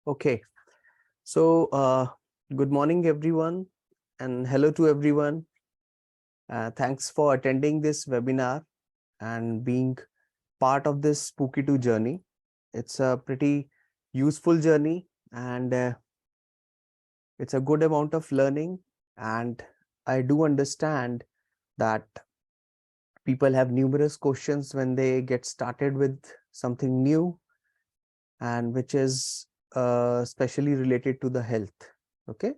Okay, so good morning, everyone, and hello to everyone. Thanks for attending this webinar and being part of this Spooky2 journey. It's a pretty useful journey, and it's a good amount of learning. And I do understand that people have numerous questions when they get started with something new, and which is especially related to the health. Okay.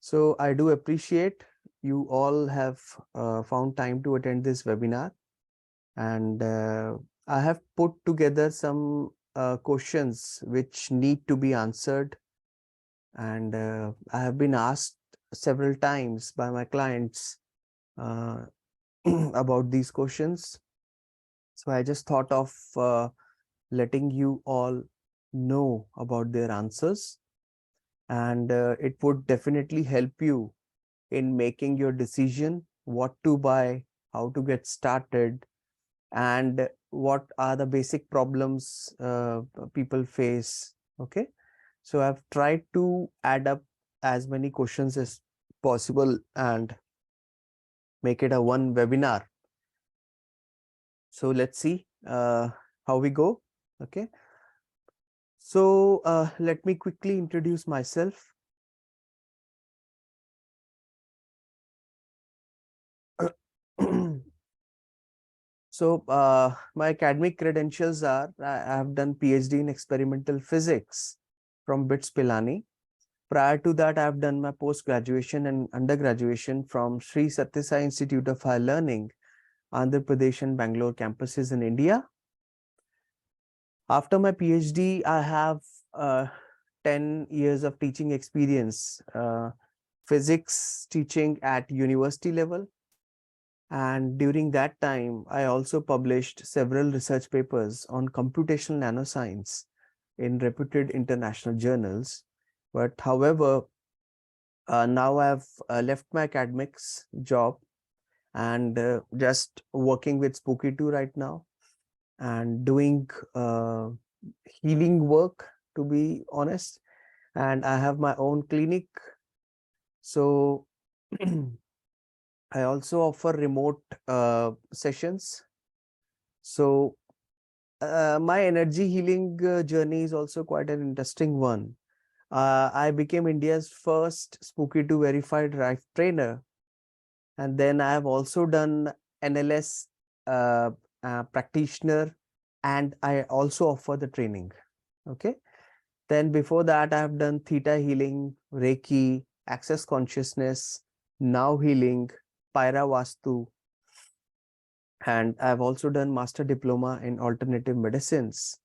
So I do appreciate you all have found time to attend this webinar, and I have put together some questions which need to be answered, and I have been asked several times by my clients uh, about these questions. So I just thought of letting you all know about their answers, and it would definitely help you in making your decision what to buy, how to get started, and what are the basic problems people face. Okay, so I've tried to add up as many questions as possible and make it a one webinar. So let's see how we go. Okay, so let me quickly introduce myself. So my academic credentials are, I have done PhD in experimental physics from BITS Pilani. Prior to that, I have done my post-graduation and undergraduation from Sri Satyasai Institute of Higher Learning, Andhra Pradesh and Bangalore campuses in India. After my PhD, I have 10 years of teaching experience, physics teaching at university level. And during that time, I also published several research papers on computational nanoscience in reputed international journals. But however, now I've left my academics job and just working with Spooky2 right now and doing healing work, to be honest. And I have my own clinic. So I also offer remote sessions. So my energy healing journey is also quite an interesting one. I became India's first Spooky2 verified Rife trainer. And then I have also done NLS practitioner, and I also offer the training. Okay. Then before that, I have done theta healing, Reiki, access consciousness, now healing, Pyra Vastu, and I've also done master diploma in alternative medicines.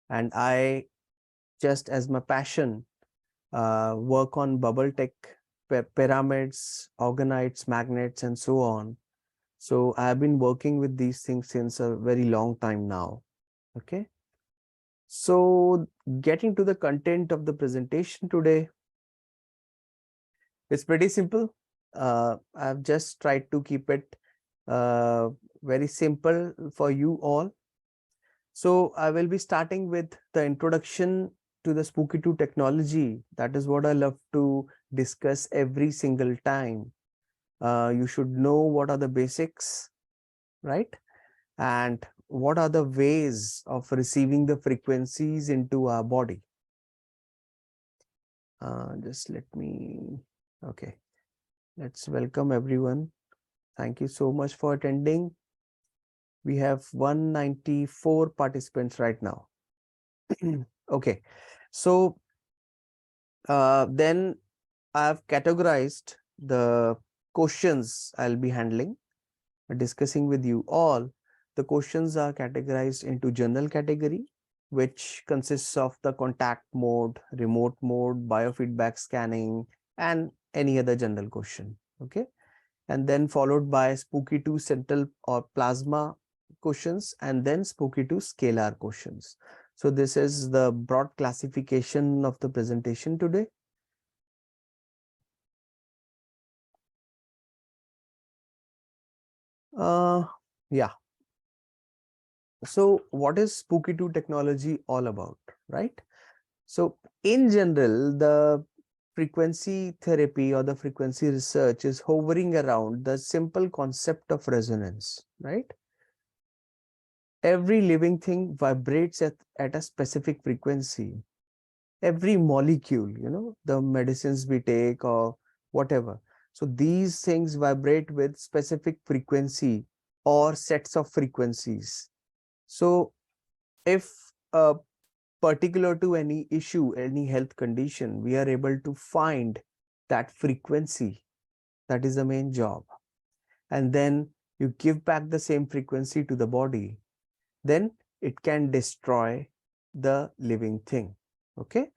And I, just as my passion, work on bubble tech, pyramids, orgonites, magnets, and so on. So I've been working with these things since a very long time now. Okay. So getting to the content of the presentation today, it's pretty simple. I've just tried to keep it very simple for you all. So I will be starting with the introduction to the Spooky2 technology. That is what I love to discuss every single time. You should know what are the basics, right? And what are the ways of receiving the frequencies into our body. Just let me, okay. Let's welcome everyone. Thank you so much for attending. We have 194 participants right now. Okay, so then I've categorized the questions I'll be handling, discussing with you all. The questions are categorized into general category, which consists of the contact mode, remote mode, biofeedback scanning, and any other general question. Okay. And then followed by Spooky2 central or plasma questions, and then Spooky2 scalar questions. So this is the broad classification of the presentation today. Yeah. So what is Spooky2 technology all about, right? So in general, the frequency therapy or the frequency research is hovering around the simple concept of resonance, right? Every living thing vibrates at a specific frequency. Every molecule, the medicines we take or whatever. So these things vibrate with specific frequency or sets of frequencies. So if particular to any issue, any health condition, we are able to find that frequency. That is the main job. And then you give back the same frequency to the body, then it can destroy the living thing. Okay.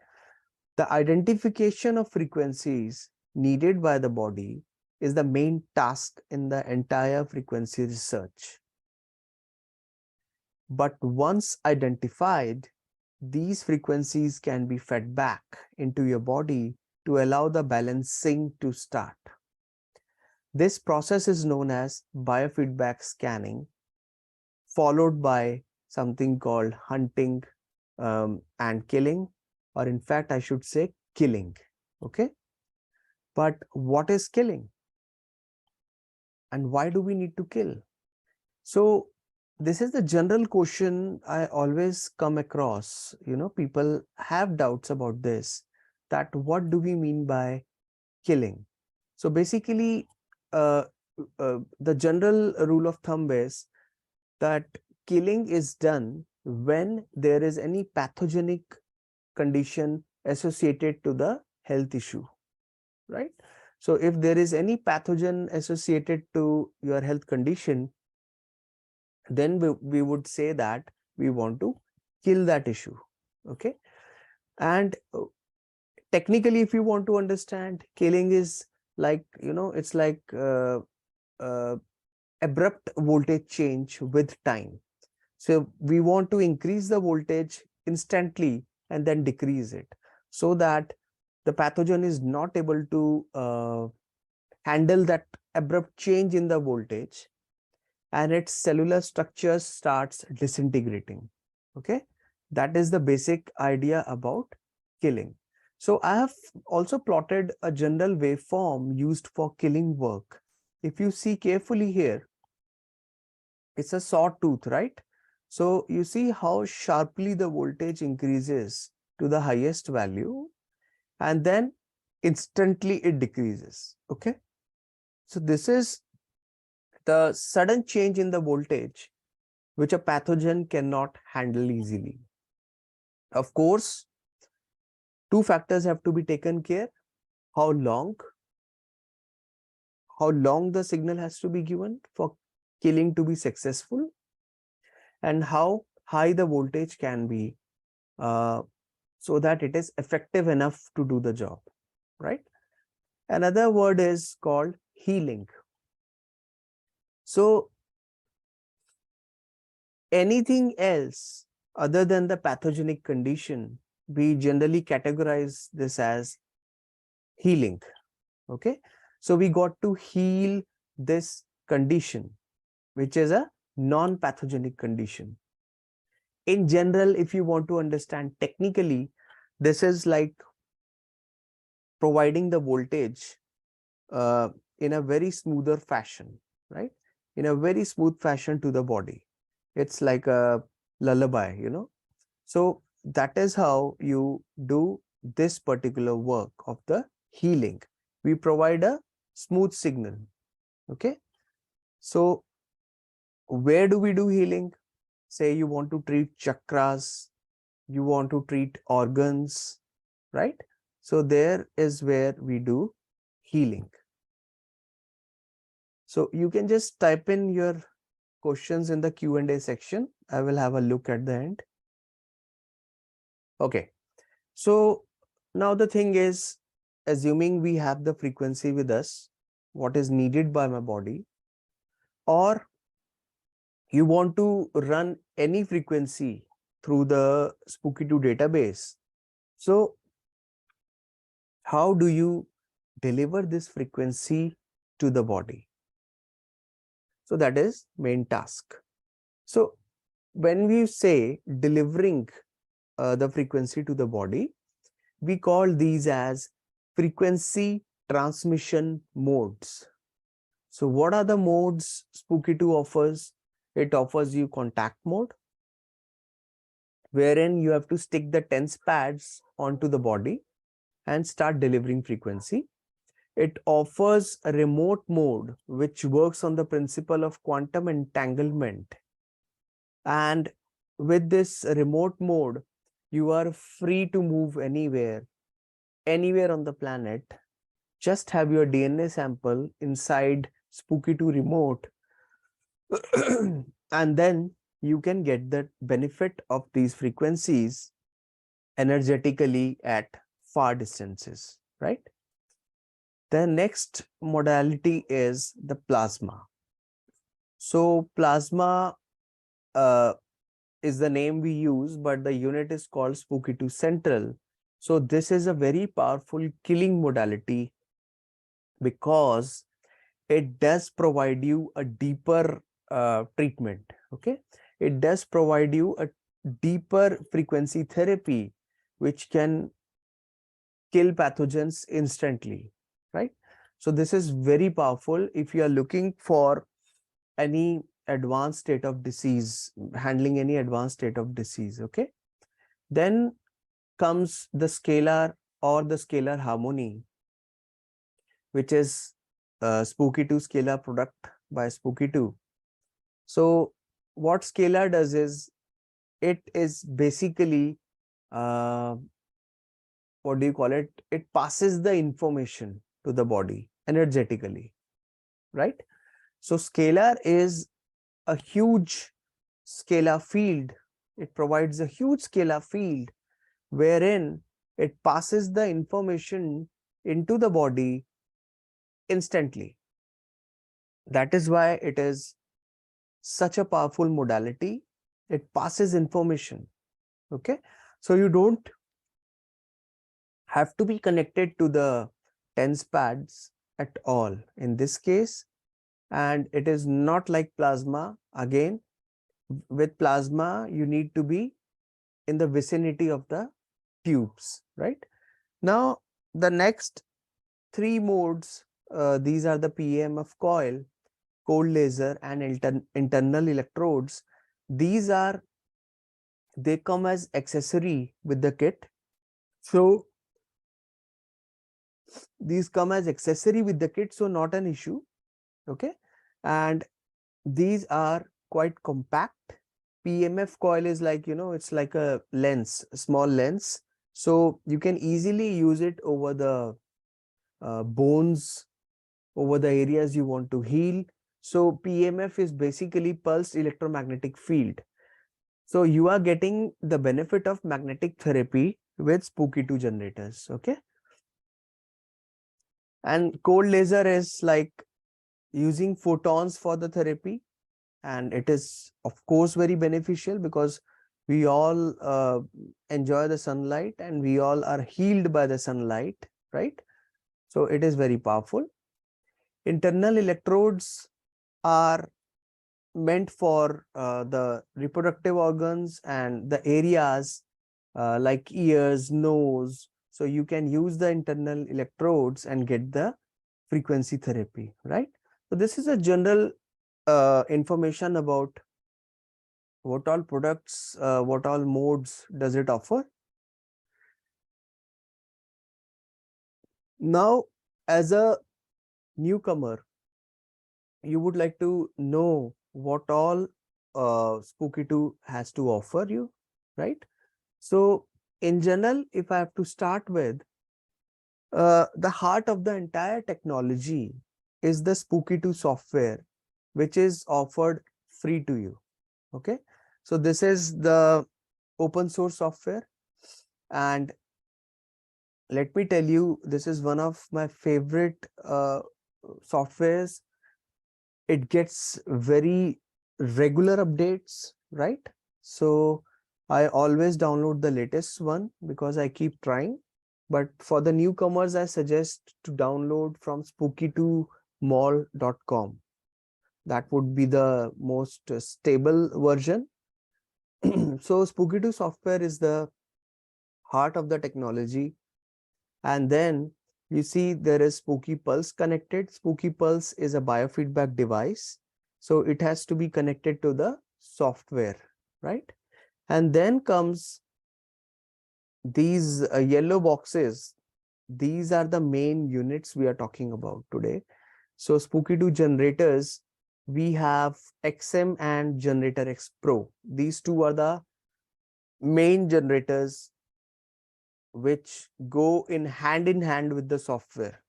The identification of frequencies needed by the body is the main task in the entire frequency research. But once identified, these frequencies can be fed back into your body to allow the balancing to start. This process is known as biofeedback scanning, followed by something called hunting and killing, or in fact, I should say killing. Okay. But what is killing? And why do we need to kill? So this is the general question I always come across. People have doubts about this, that what do we mean by killing? So basically, the general rule of thumb is that killing is done when there is any pathogenic condition associated to the health issue, right? So if there is any pathogen associated to your health condition, then we would say that we want to kill that issue. Okay. And technically, if you want to understand, killing is like, it's like abrupt voltage change with time. So we want to increase the voltage instantly and then decrease it, so that the pathogen is not able to handle that abrupt change in the voltage, and its cellular structure starts disintegrating. Okay, that is the basic idea about killing. So I have also plotted a general waveform used for killing work. If you see carefully here, it's a sawtooth, right? So you see how sharply the voltage increases to the highest value, and then instantly it decreases. Okay, so this is the sudden change in the voltage which a pathogen cannot handle easily. Of course, two factors have to be taken care: how long the signal has to be given for killing to be successful, and how high the voltage can be, so that it is effective enough to do the job, right? Another word is called healing. So anything else other than the pathogenic condition, we generally categorize this as healing. Okay, so we got to heal this condition, which is a non-pathogenic condition. In general, if you want to understand technically, this is like providing the voltage in a very smoother fashion, right? In a very smooth fashion to the body. It's like a lullaby, So that is how you do this particular work of the healing. We provide a smooth signal. Okay. So where do we do healing? Say you want to treat chakras, you want to treat organs, right? So there is where we do healing. So you can just type in your questions in the Q&A section. I will have a look at the end. Okay. So now the thing is, assuming we have the frequency with us, what is needed by my body, or you want to run any frequency through the Spooky2 database. So how do you deliver this frequency to the body? So that is main task. So when we say delivering the frequency to the body, we call these as frequency transmission modes. So what are the modes Spooky2 offers? It offers you contact mode, wherein you have to stick the TENS pads onto the body and start delivering frequency. It offers a remote mode, which works on the principle of quantum entanglement. And with this remote mode, you are free to move anywhere on the planet. Just have your DNA sample inside Spooky2 remote and then you can get the benefit of these frequencies energetically at far distances, right? The next modality is the plasma. So plasma is the name we use, but the unit is called Spooky2 Central. So this is a very powerful killing modality because it does provide you a deeper treatment. Okay, it does provide you a deeper frequency therapy which can kill pathogens instantly, right? So this is very powerful if you are looking for any advanced state of disease, handling any advanced state of disease. Okay, then comes the scalar or the scalar harmony, which is Spooky2 scalar product by Spooky2. So what Scalar does is, it is basically what do you call it? It passes the information to the body energetically, right? So Scalar is a huge scalar field. It provides a huge scalar field wherein it passes the information into the body instantly. That is why it is such a powerful modality. It passes information. Okay, so you don't have to be connected to the TENS pads at all in this case, and it is not like plasma. Again, with plasma you need to be in the vicinity of the tubes, right? Now the next three modes, these are the PEMF coil, cold laser, and internal electrodes. These are, they come as accessory with the kit. So these come as accessory with the kit, so not an issue. Okay, and these are quite compact. PMF coil is like, you know, it's like a lens, a small lens, so you can easily use it over the bones, over the areas you want to heal. So PMF is basically pulsed electromagnetic field. So you are getting the benefit of magnetic therapy with Spooky2 generators. Okay, and cold laser is like using photons for the therapy, and it is of course very beneficial because we all enjoy the sunlight and we all are healed by the sunlight, right? So it is very powerful. Internal electrodes are meant for the reproductive organs and the areas like ears, nose. So you can use the internal electrodes and get the frequency therapy, right? So this is a general information about what all products, what all modes does it offer. Now, as a newcomer, you would like to know what all Spooky2 has to offer you, right? So in general, if I have to start with, the heart of the entire technology is the Spooky2 software, which is offered free to you. Okay, so this is the open source software, and let me tell you, this is one of my favorite softwares. It gets very regular updates, right? So I always download the latest one because I keep trying. But for the newcomers, I suggest to download from spooky2mall.com. That would be the most stable version. So Spooky2 software is the heart of the technology. And then you see there is Spooky Pulse connected. Spooky Pulse is a biofeedback device. So it has to be connected to the software, right? And then comes these yellow boxes. These are the main units we are talking about today. So Spooky2 generators, we have XM and Generator X Pro. These two are the main generators which go in hand with the software.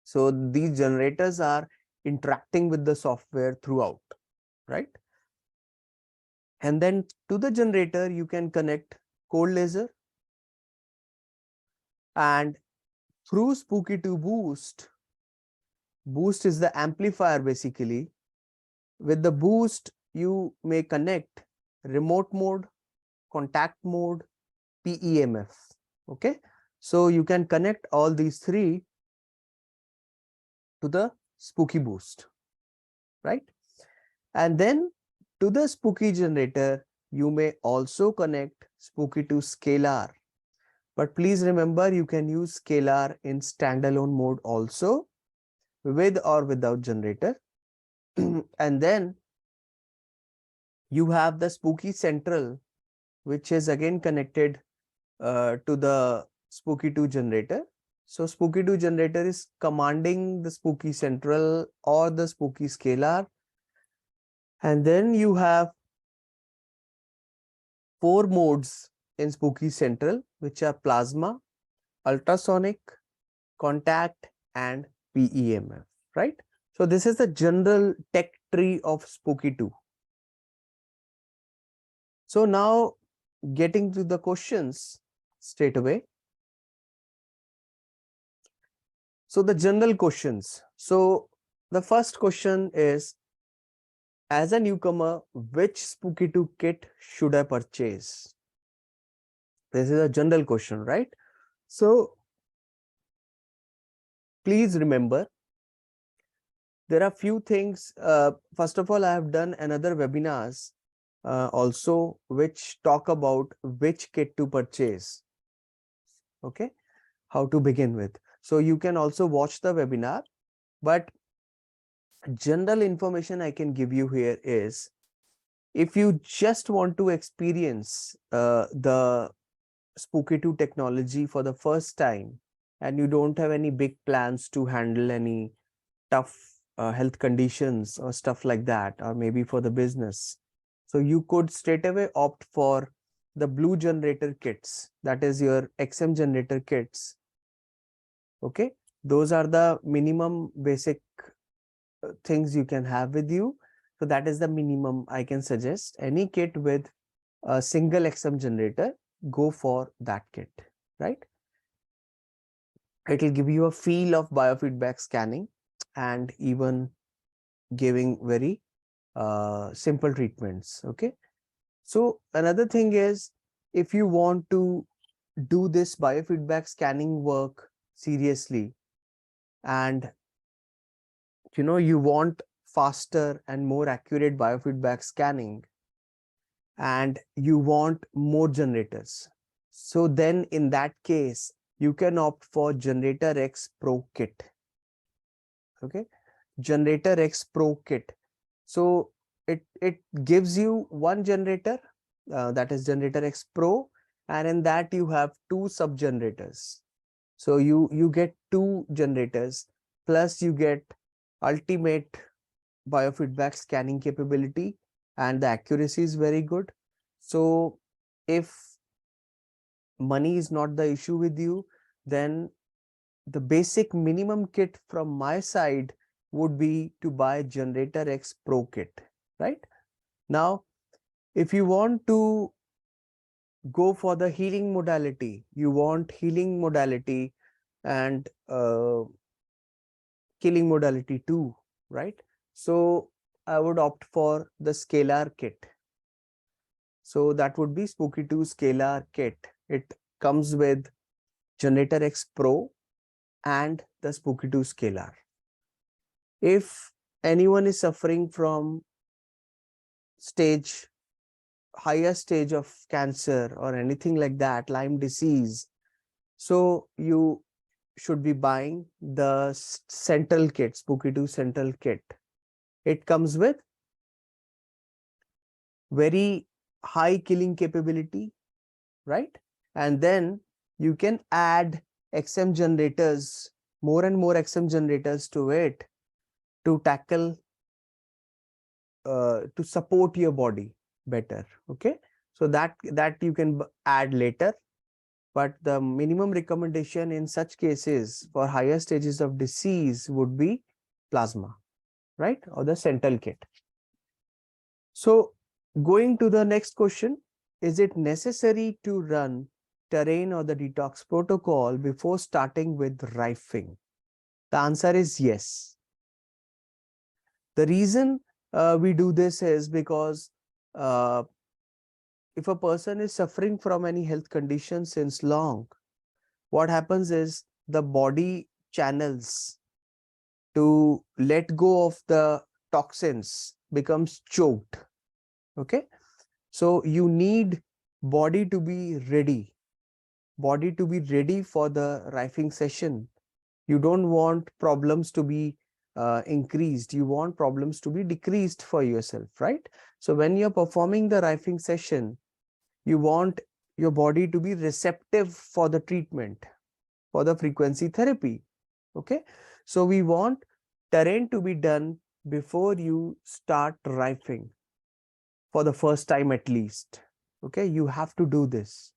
So these generators are interacting with the software throughout, right? And then to the generator, you can connect cold laser, and through Spooky2 boost, boost is the amplifier basically. With the boost, you may connect remote mode, contact mode, PEMF. Okay, so you can connect all these three to the Spooky boost, right? And then to the Spooky generator, you may also connect Spooky2 Scalar. But please remember, you can use Scalar in standalone mode also, with or without generator. And then you have the Spooky Central, which is again connected to the Spooky2 generator. So Spooky2 generator is commanding the Spooky Central or the Spooky Scalar. And then you have 4 modes in Spooky Central, which are plasma, ultrasonic, contact, and PEMF, right? So this is the general tech tree of Spooky2. So now getting to the questions straight away. So the general questions. So the first question is, as a newcomer, which Spooky2 kit should I purchase? This is a general question, right? So please remember, there are few things. First of all, I have done another webinars also, which talk about which kit to purchase. Okay, how to begin with. So you can also watch the webinar, but general information I can give you here is, if you just want to experience the Spooky2 technology for the first time, and you don't have any big plans to handle any tough health conditions or stuff like that, or maybe for the business, so you could straight away opt for the blue generator kits, that is your XM generator kits. Okay, those are the minimum basic things you can have with you. So that is the minimum I can suggest. Any kit with a single XM generator, go for that kit, right? It will give you a feel of biofeedback scanning and even giving very simple treatments. Okay, so another thing is, if you want to do this biofeedback scanning work seriously, and you want faster and more accurate biofeedback scanning, and you want more generators, so then in that case you can opt for Generator X Pro kit. Okay, Generator X Pro kit. So it gives you one generator, that is Generator X Pro, and in that you have 2 sub generators. So you get 2 generators, plus you get ultimate biofeedback scanning capability, and the accuracy is very good. So if money is not the issue with you, then the basic minimum kit from my side would be to buy Generator X Pro kit, right? Now, if you want to go for the healing modality, you want healing modality and killing modality too, right? So I would opt for the Scalar kit. So that would be Spooky2 Scalar kit. It comes with Generator X Pro and the Spooky2 Scalar. If anyone is suffering from higher stage of cancer or anything like that, Lyme disease, So you should be buying the central kit, Spooky2 central kit. It comes with very high killing capability, right? And then you can add XM generators, more and more XM generators to it to tackle, to support your body better. Okay, so that you can add later, but the minimum recommendation in such cases for higher stages of disease would be plasma, right, or the central kit. So going to the next question, is it necessary to run terrain or the detox protocol before starting with rifing? The answer is yes. The reason we do this is because if a person is suffering from any health condition since long, what happens is the body channels to let go of the toxins becomes choked. Okay, so you need body to be ready for the rifing session. You don't want problems to be increased, you want problems to be decreased for yourself, right? So when you're performing the rifing session, you want your body to be receptive for the treatment, for the frequency therapy. Okay, so we want terrain to be done before you start rifing, for the first time at least. Okay, you have to do this.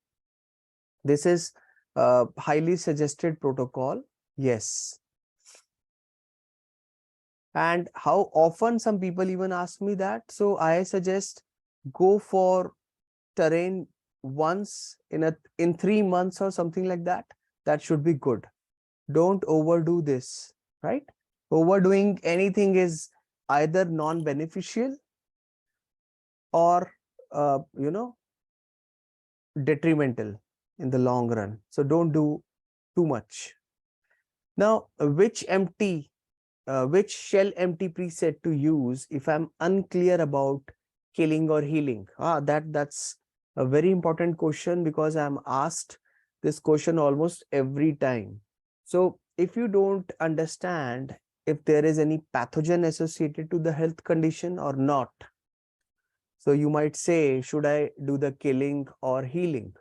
This is a highly suggested protocol. Yes. And how often, some people even ask me that. So I suggest go for terrain once in 3 months or something like that. That should be good. Don't overdo this, right? Overdoing anything is either non-beneficial or detrimental in the long run. So don't do too much. Now, which shell empty preset to use if I'm unclear about killing or healing? That's a very important question, because I'm asked this question almost every time. So if you don't understand if there is any pathogen associated to the health condition or not, so you might say, should I do the killing or healing?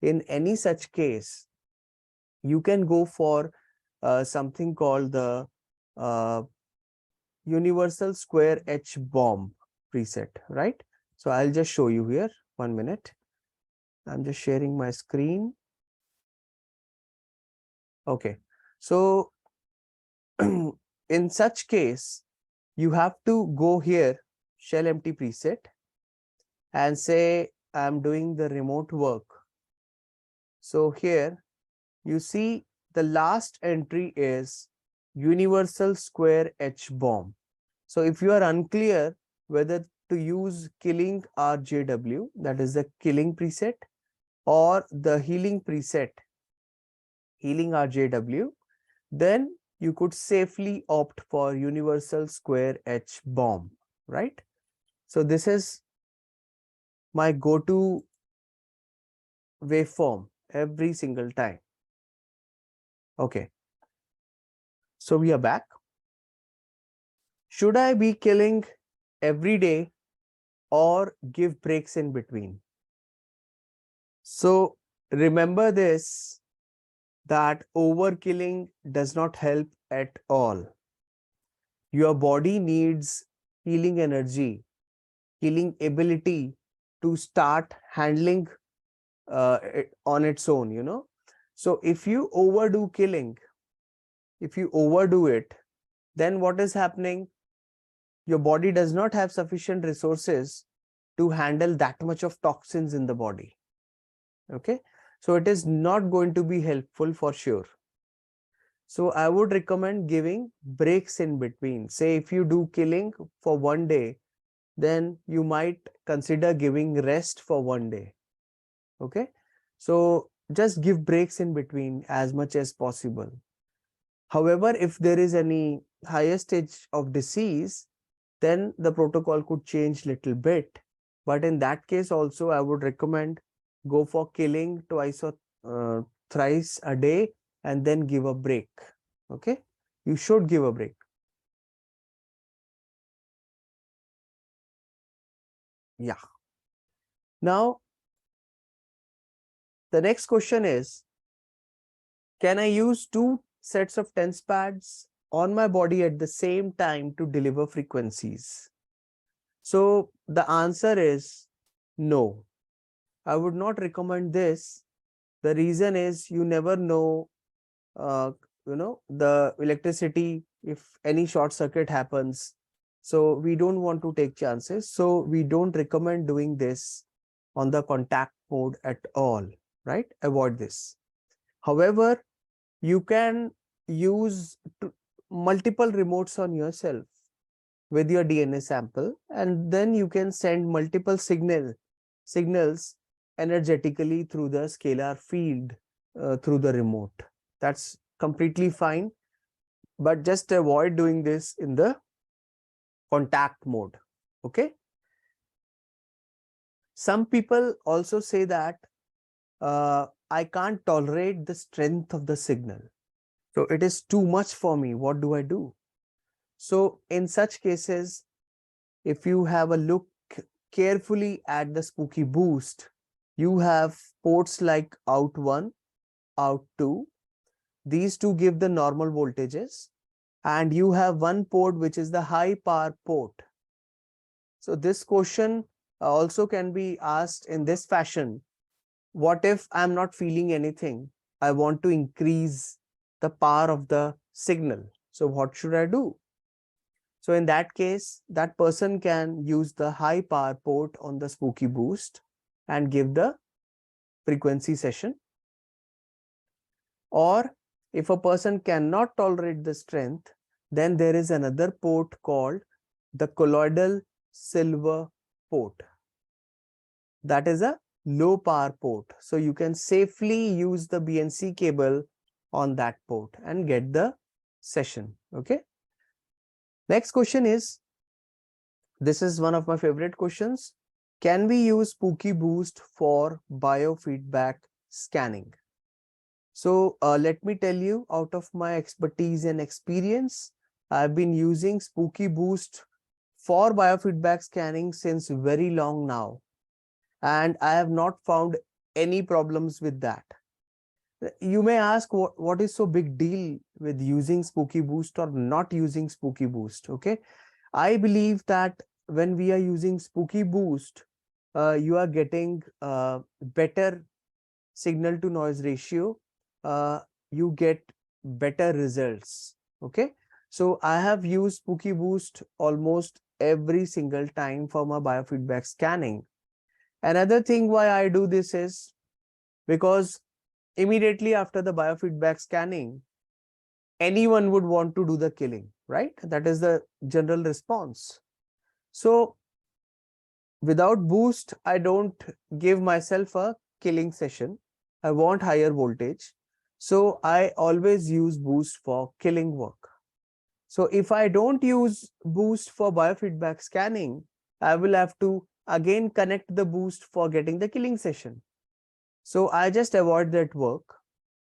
In any such case, you can go for something called the universal square H bomb preset, right? So I'll just show you here. 1 minute. I'm just sharing my screen. Okay. So in such case, you have to go here, shell empty preset, and say, I'm doing the remote work. So here you see the last entry is universal square H bomb. So if you are unclear whether to use killing RJW, that is the killing preset, or the healing preset, healing RJW, then you could safely opt for universal square H bomb, right? So this is my go-to waveform every single time. Okay. So we are back. Should I be killing every day or give breaks in between? So remember this, that overkilling does not help at all. Your body needs healing energy, healing ability to start handling it on its own. So if you overdo killing, if you overdo it, then what is happening? Your body does not have sufficient resources to handle that much of toxins in the body. Okay, so it is not going to be helpful for sure. So I would recommend giving breaks in between. Say if you do killing for 1 day, then you might consider giving rest for 1 day. Okay, so just give breaks in between as much as possible. However, if there is any higher stage of disease, then the protocol could change little bit. But in that case also, I would recommend go for killing twice or thrice a day and then give a break. Okay, you should give a break. Yeah. Now, the next question is, can I use 2 sets of TENS pads on my body at the same time to deliver frequencies? So the answer is no. I would not recommend this. The reason is you never know, the electricity, if any short circuit happens. So we don't want to take chances. So we don't recommend doing this on the contact mode at all, right? Avoid this. However, you can use multiple remotes on yourself with your DNA sample, and then you can send multiple signals energetically through the scalar field through the remote. That's completely fine, but just avoid doing this in the contact mode. Okay. Some people also say that I can't tolerate the strength of the signal, so it is too much for me. What do I do? So in such cases, if you have a look carefully at the Spooky Boost, you have ports like out 1, out 2. These two give the normal voltages, and you have one port which is the high power port. So this question also can be asked in this fashion. What if I'm not feeling anything? I want to increase the power of the signal. So what should I do? So in that case, that person can use the high power port on the Spooky Boost and give the frequency session. Or if a person cannot tolerate the strength, then there is another port called the colloidal silver port. That is a low power port. So you can safely use the BNC cable on that port and get the session. Okay. Next question is, this is one of my favorite questions. Can we use Spooky Boost for biofeedback scanning? So let me tell you, out of my expertise and experience, I've been using Spooky Boost for biofeedback scanning since very long now, and I have not found any problems with that. You may ask, what is so big deal with using Spooky Boost or not using Spooky Boost? Okay, I believe that when we are using Spooky Boost, you are getting better signal to noise ratio. You get better results. Okay, so I have used Spooky Boost almost every single time for my biofeedback scanning. Another thing why I do this is because immediately after the biofeedback scanning, anyone would want to do the killing, right? That is the general response. So without boost, I don't give myself a killing session. I want higher voltage. So I always use boost for killing work. So if I don't use boost for biofeedback scanning, I will have to again connect the boost for getting the killing session. So I just avoid that work.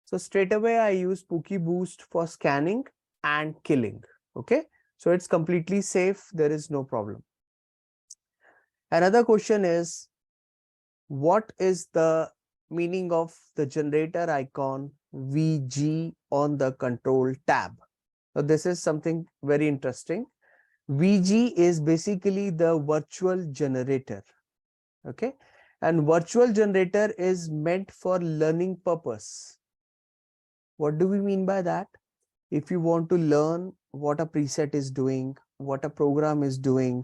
So straight away I use Spooky Boost for scanning and killing. Okay, so it's completely safe. There is no problem. Another question is, what is the meaning of the generator icon VG on the control tab? So this is something very interesting. VG is basically the virtual generator. Okay, and virtual generator is meant for learning purpose. What do we mean by that? If you want to learn what a preset is doing, what a program is doing,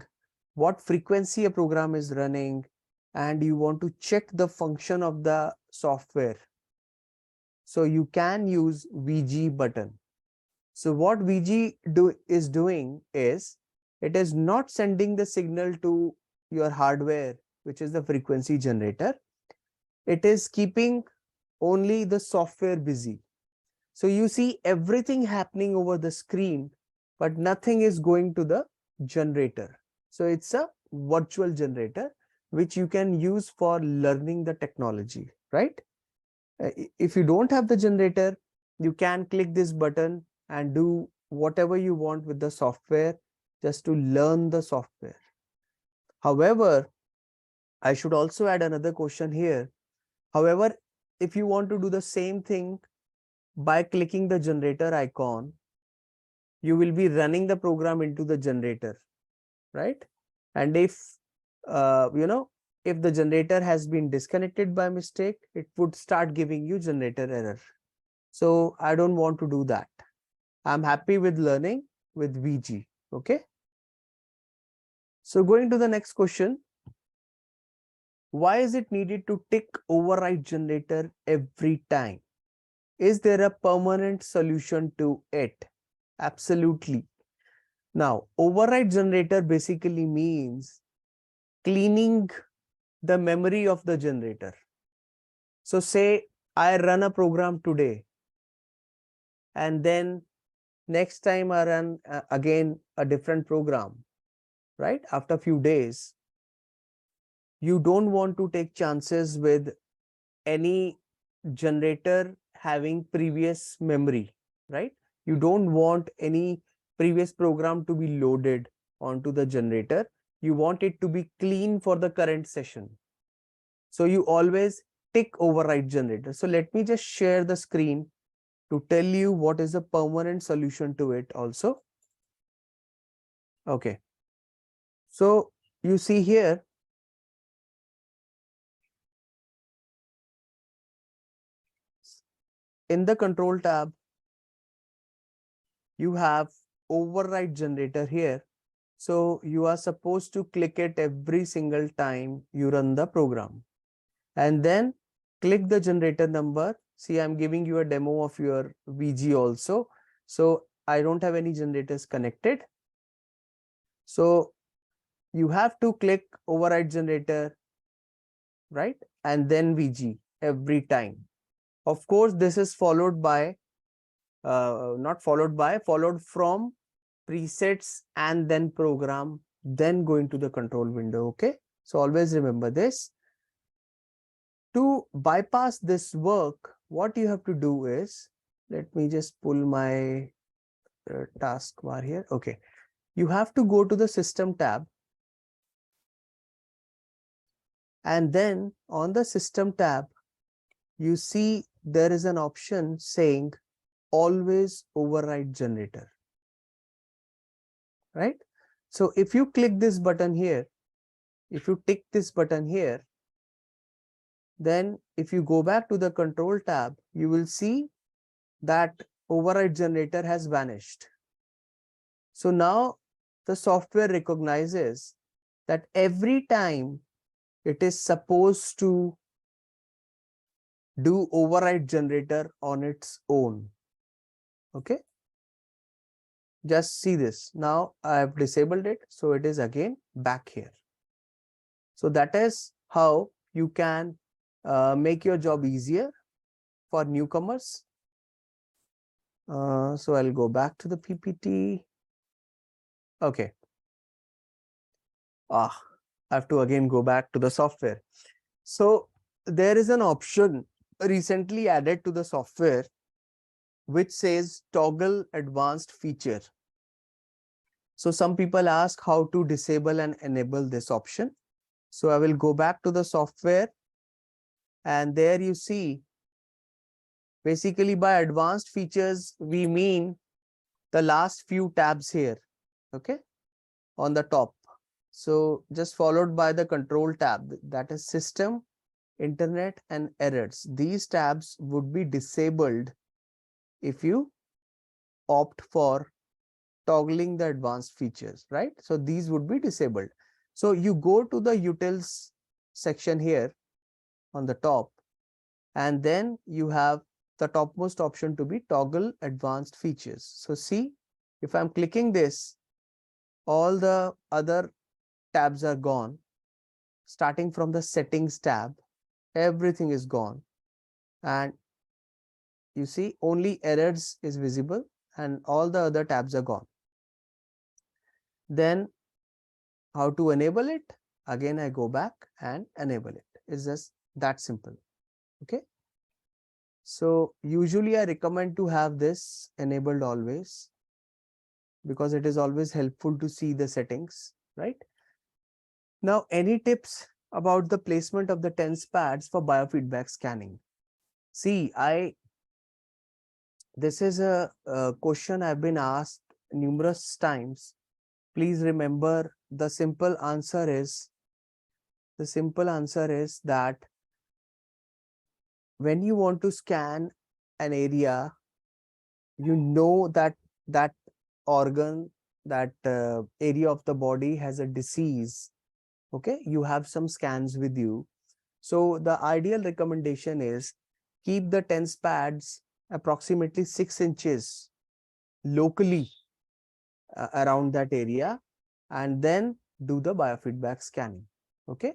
what frequency a program is running, and you want to check the function of the software, so you can use VG button. So what VG is doing is, it is not sending the signal to your hardware, which is the frequency generator. It is keeping only the software busy. So you see everything happening over the screen, but nothing is going to the generator. So it's a virtual generator, which you can use for learning the technology, right? If you don't have the generator, you can click this button and do whatever you want with the software just to learn the software. However, I should also add another question here. However, if you want to do the same thing by clicking the generator icon, you will be running the program into the generator, right? And if if the generator has been disconnected by mistake, it would start giving you generator error. So I don't want to do that. I'm happy with learning with VG. Okay. So going to the next question. Why is it needed to tick override generator every time? Is there a permanent solution to it? Absolutely. Now, override generator basically means cleaning the memory of the generator. So say I run a program today, and then next time I run again a different program, right? After a few days, you don't want to take chances with any generator having previous memory, right? You don't want any previous program to be loaded onto the generator. You want it to be clean for the current session. So you always tick override generator. So let me just share the screen to tell you what is the permanent solution to it also. Okay. So you see here, in the control tab, you have override generator here. So you are supposed to click it every single time you run the program. And then click the generator number. See, I'm giving you a demo of your VG also. So I don't have any generators connected. So you have to click override generator, right? And then VG every time. Of course, this is followed by, followed from presets and then program, then going to the control window. Okay. So always remember this. To bypass this work, what you have to do is, let me just pull my taskbar here. Okay. You have to go to the system tab. And then on the system tab, you see there is an option saying always override generator, right? So if you click this button here, if you tick this button here, then if you go back to the control tab, you will see that override generator has vanished. So now the software recognizes that every time it is supposed to do override generator on its own. Okay. Just see this. Now I have disabled it. So it is again back here. So that is how you can make your job easier for newcomers. So I'll go back to the PPT. Okay. I have to again go back to the software. So there is an option recently added to the software which says toggle advanced feature. So some people ask how to disable and enable this option. So I will go back to the software, and there you see, basically by advanced features, we mean the last few tabs here, okay, on the top. So just followed by the control tab, that is system, internet and errors. These tabs would be disabled if you opt for toggling the advanced features, right? So these would be disabled. So you go to the utils section here on the top, and then you have the topmost option to be toggle advanced features. So see, if I'm clicking this, all the other tabs are gone. Starting from the settings tab, everything is gone. And you see only errors is visible and all the other tabs are gone. Then how to enable it? Again, I go back and enable it. It's just that simple. Okay. So usually I recommend to have this enabled always, because it is always helpful to see the settings, right? Now, any tips about the placement of the TENS pads for biofeedback scanning? See, this is a question I've been asked numerous times. Please remember, the simple answer is that when you want to scan an area, you know that that organ, that area of the body has a disease. Okay, you have some scans with you. So the ideal recommendation is keep the TENS pads approximately 6 inches locally around that area, and then do the biofeedback scanning. Okay,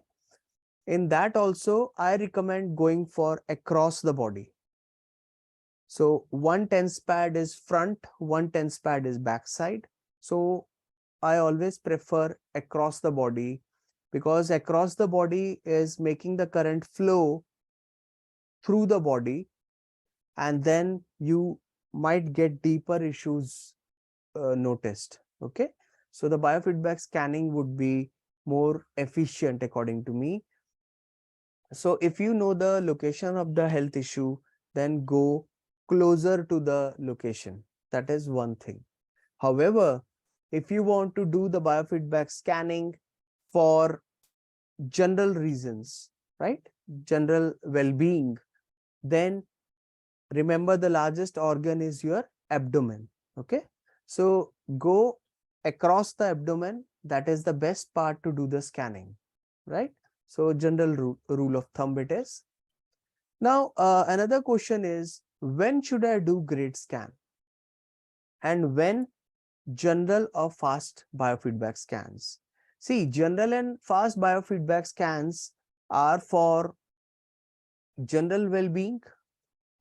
in that also I recommend going for across the body. So one TENS pad is front, one TENS pad is backside. So I always prefer across the body, because across the body is making the current flow through the body, and then you might get deeper issues noticed. Okay, so the biofeedback scanning would be more efficient according to me. So if you know the location of the health issue, then go closer to the location. That is one thing. However, if you want to do the biofeedback scanning for general reasons, right, general well-being, then remember the largest organ is your abdomen. Okay, so go across the abdomen. That is the best part to do the scanning, right? So general rule of thumb it is. Now another question is, when should I do grid scan, and when general or fast biofeedback scans? See, general and fast biofeedback scans are for general well-being,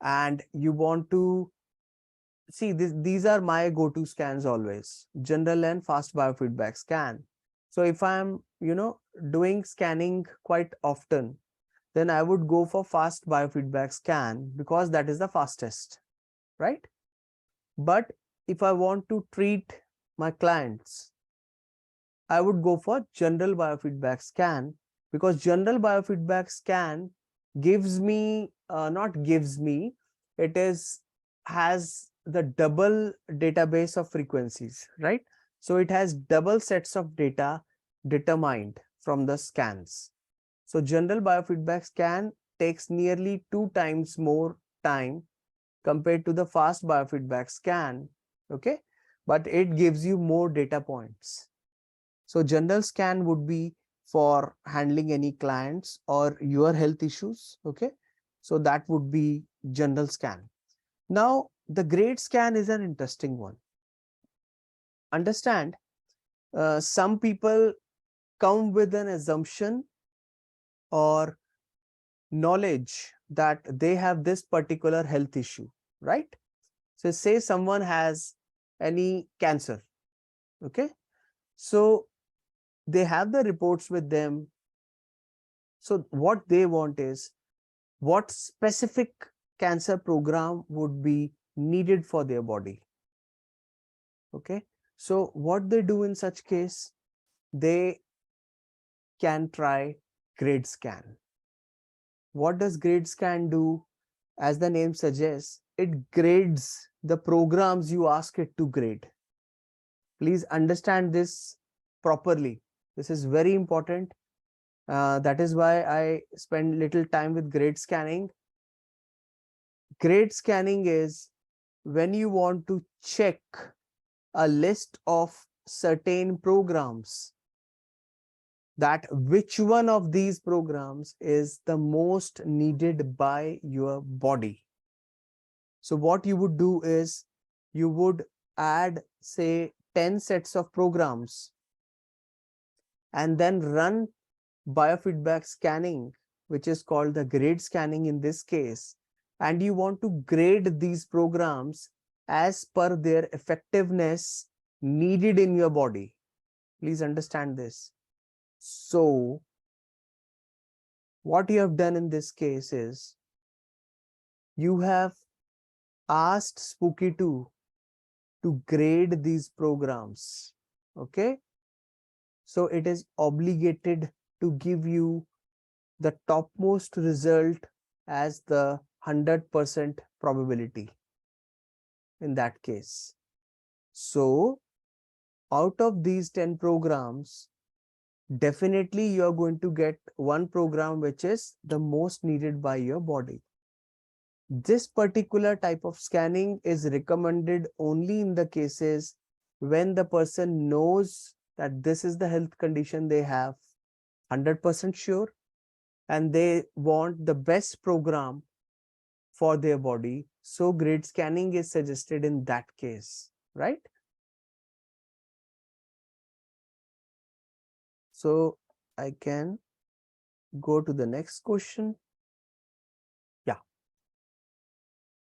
and you want to see this. These are my go-to scans always: general and fast biofeedback scan. So if I'm doing scanning quite often, then I would go for fast biofeedback scan, because that is the fastest, right? But if I want to treat my clients, I would go for general biofeedback scan, because general biofeedback scan gives me, not gives me, it is has the double database of frequencies, right? So it has double sets of data determined from the scans. So general biofeedback scan takes nearly 2 times more time compared to the fast biofeedback scan. Okay, but it gives you more data points. So general scan would be for handling any clients or your health issues. Okay, so that would be general scan. Now the grade scan is an interesting one. Understand, some people come with an assumption or knowledge that they have this particular health issue, right? So say someone has any cancer. Okay, so they have the reports with them. So what they want is, what specific cancer program would be needed for their body. Okay, so what they do in such case, they can try grade scan. What does grade scan do? As the name suggests, it grades the programs you ask it to grade. Please understand this properly. This is very important. That is why I spend little time with grade scanning. Grade scanning is when you want to check a list of certain programs, that which one of these programs is the most needed by your body. So what you would do is, you would add, say, 10 sets of programs and then run biofeedback scanning, which is called the grade scanning in this case. And you want to grade these programs as per their effectiveness needed in your body. Please understand this. So what you have done in this case is, you have asked Spooky2 to grade these programs. Okay. So it is obligated to give you the topmost result as the 100% probability in that case. So out of these 10 programs, definitely you are going to get one program which is the most needed by your body. This particular type of scanning is recommended only in the cases when the person knows that this is the health condition they have, 100% sure, and they want the best program for their body. So grade scanning is suggested in that case, right? So I can go to the next question. Yeah.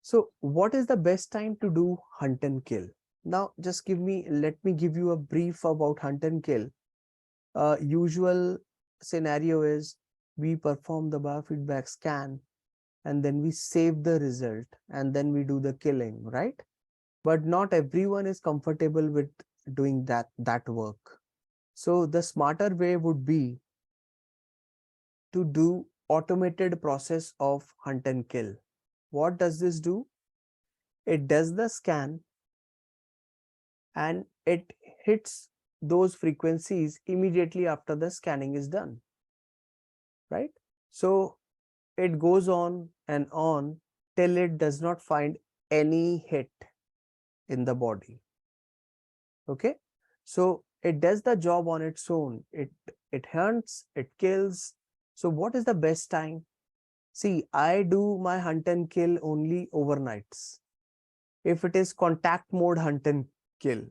So what is the best time to do hunt and kill? Now just let me give you a brief about hunt and kill. Usual scenario is we perform the biofeedback scan and then we save the result and then we do the killing, right? But not everyone is comfortable with doing that work. So the smarter way would be to do automated process of hunt and kill. What does this do? It does the scan and it hits those frequencies immediately after the scanning is done, right? So it goes on and on till it does not find any hit in the body. Okay, so it does the job on its own. It hunts, it kills. So what is the best time? See, I do my hunt and kill only overnights. If it is contact mode hunt and kill,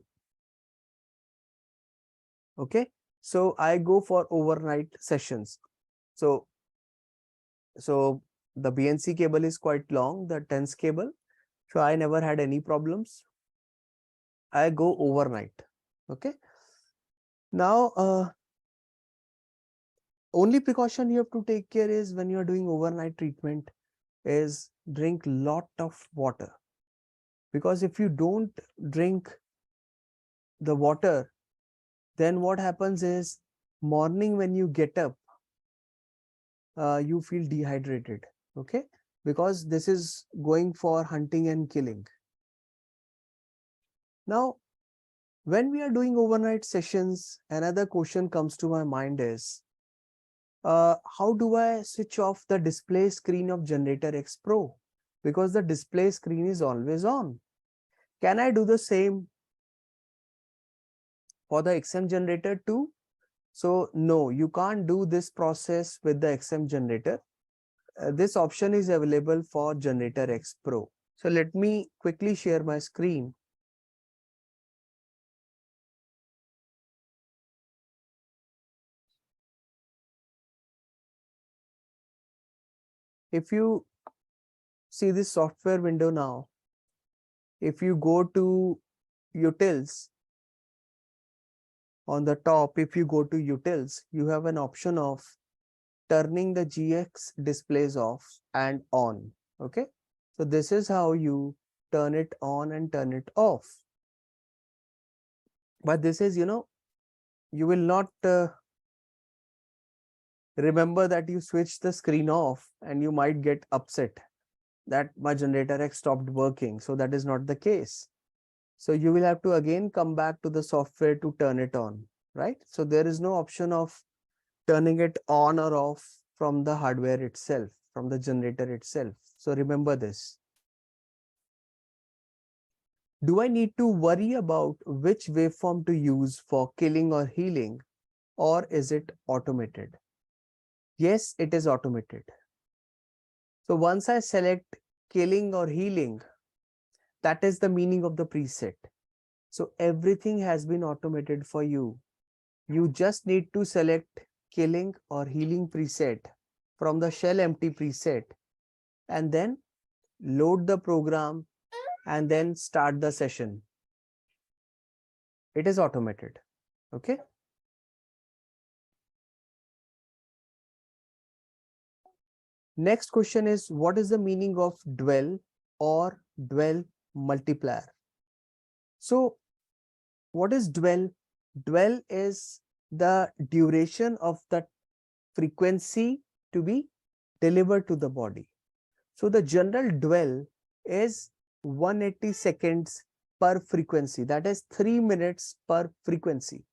okay, so I go for overnight sessions. So the BNC cable is quite long, the TENS cable. So I never had any problems. I go overnight. Okay. Now, only precaution you have to take care is when you are doing overnight treatment is drink lot of water. Because if you don't drink the water, then what happens is morning when you get up, you feel dehydrated. Okay. Because this is going for hunting and killing. Now, when we are doing overnight sessions, another question comes to my mind is, how do I switch off the display screen of Generator X Pro? Because the display screen is always on. Can I do the same for the XM generator too? So no, you can't do this process with the XM generator. This option is available for Generator X Pro. So let me quickly share my screen. If you see this software window now, if you go to utils, on the top, if you go to utils, you have an option of turning the GX displays off and on. Okay. So this is how you turn it on and turn it off. But this is, you will not remember that you switched the screen off and you might get upset that my Generator X stopped working. So that is not the case. So you will have to again come back to the software to turn it on, right? So there is no option of turning it on or off from the hardware itself, from the generator itself. So remember this. Do I need to worry about which waveform to use for killing or healing, or is it automated? Yes, it is automated. So once I select killing or healing, that is the meaning of the preset. So everything has been automated for you. You just need to select killing or healing preset from the shell empty preset and then load the program and then start the session. It is automated. Okay. Next question is, what is the meaning of dwell or dwell multiplier? So what is dwell? Dwell is the duration of the frequency to be delivered to the body. So the general dwell is 180 seconds per frequency, that is 3 minutes per frequency.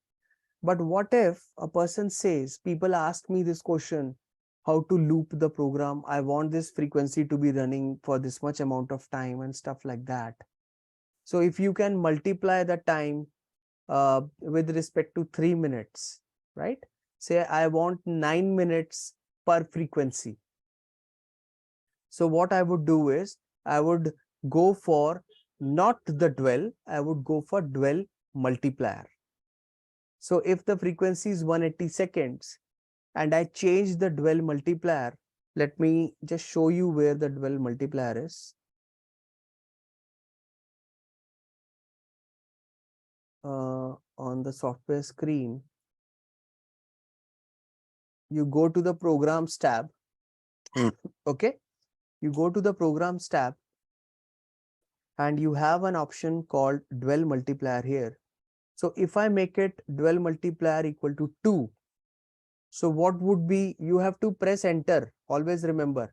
But what if a person says, people ask me this question, how to loop the program, I want this frequency to be running for this much amount of time and stuff like that. So if you can multiply the time with respect to 3 minutes, right? Say I want 9 minutes per frequency. So what I would do is, I would go for not the dwell, I would go for dwell multiplier. So if the frequency is 180 seconds and I change the dwell multiplier, let me just show you where the dwell multiplier is. On the software screen, you go to the programs tab. Okay, you go to the programs tab and you have an option called dwell multiplier here. So if I make it dwell multiplier equal to 2, so what would be, you have to press enter, always remember,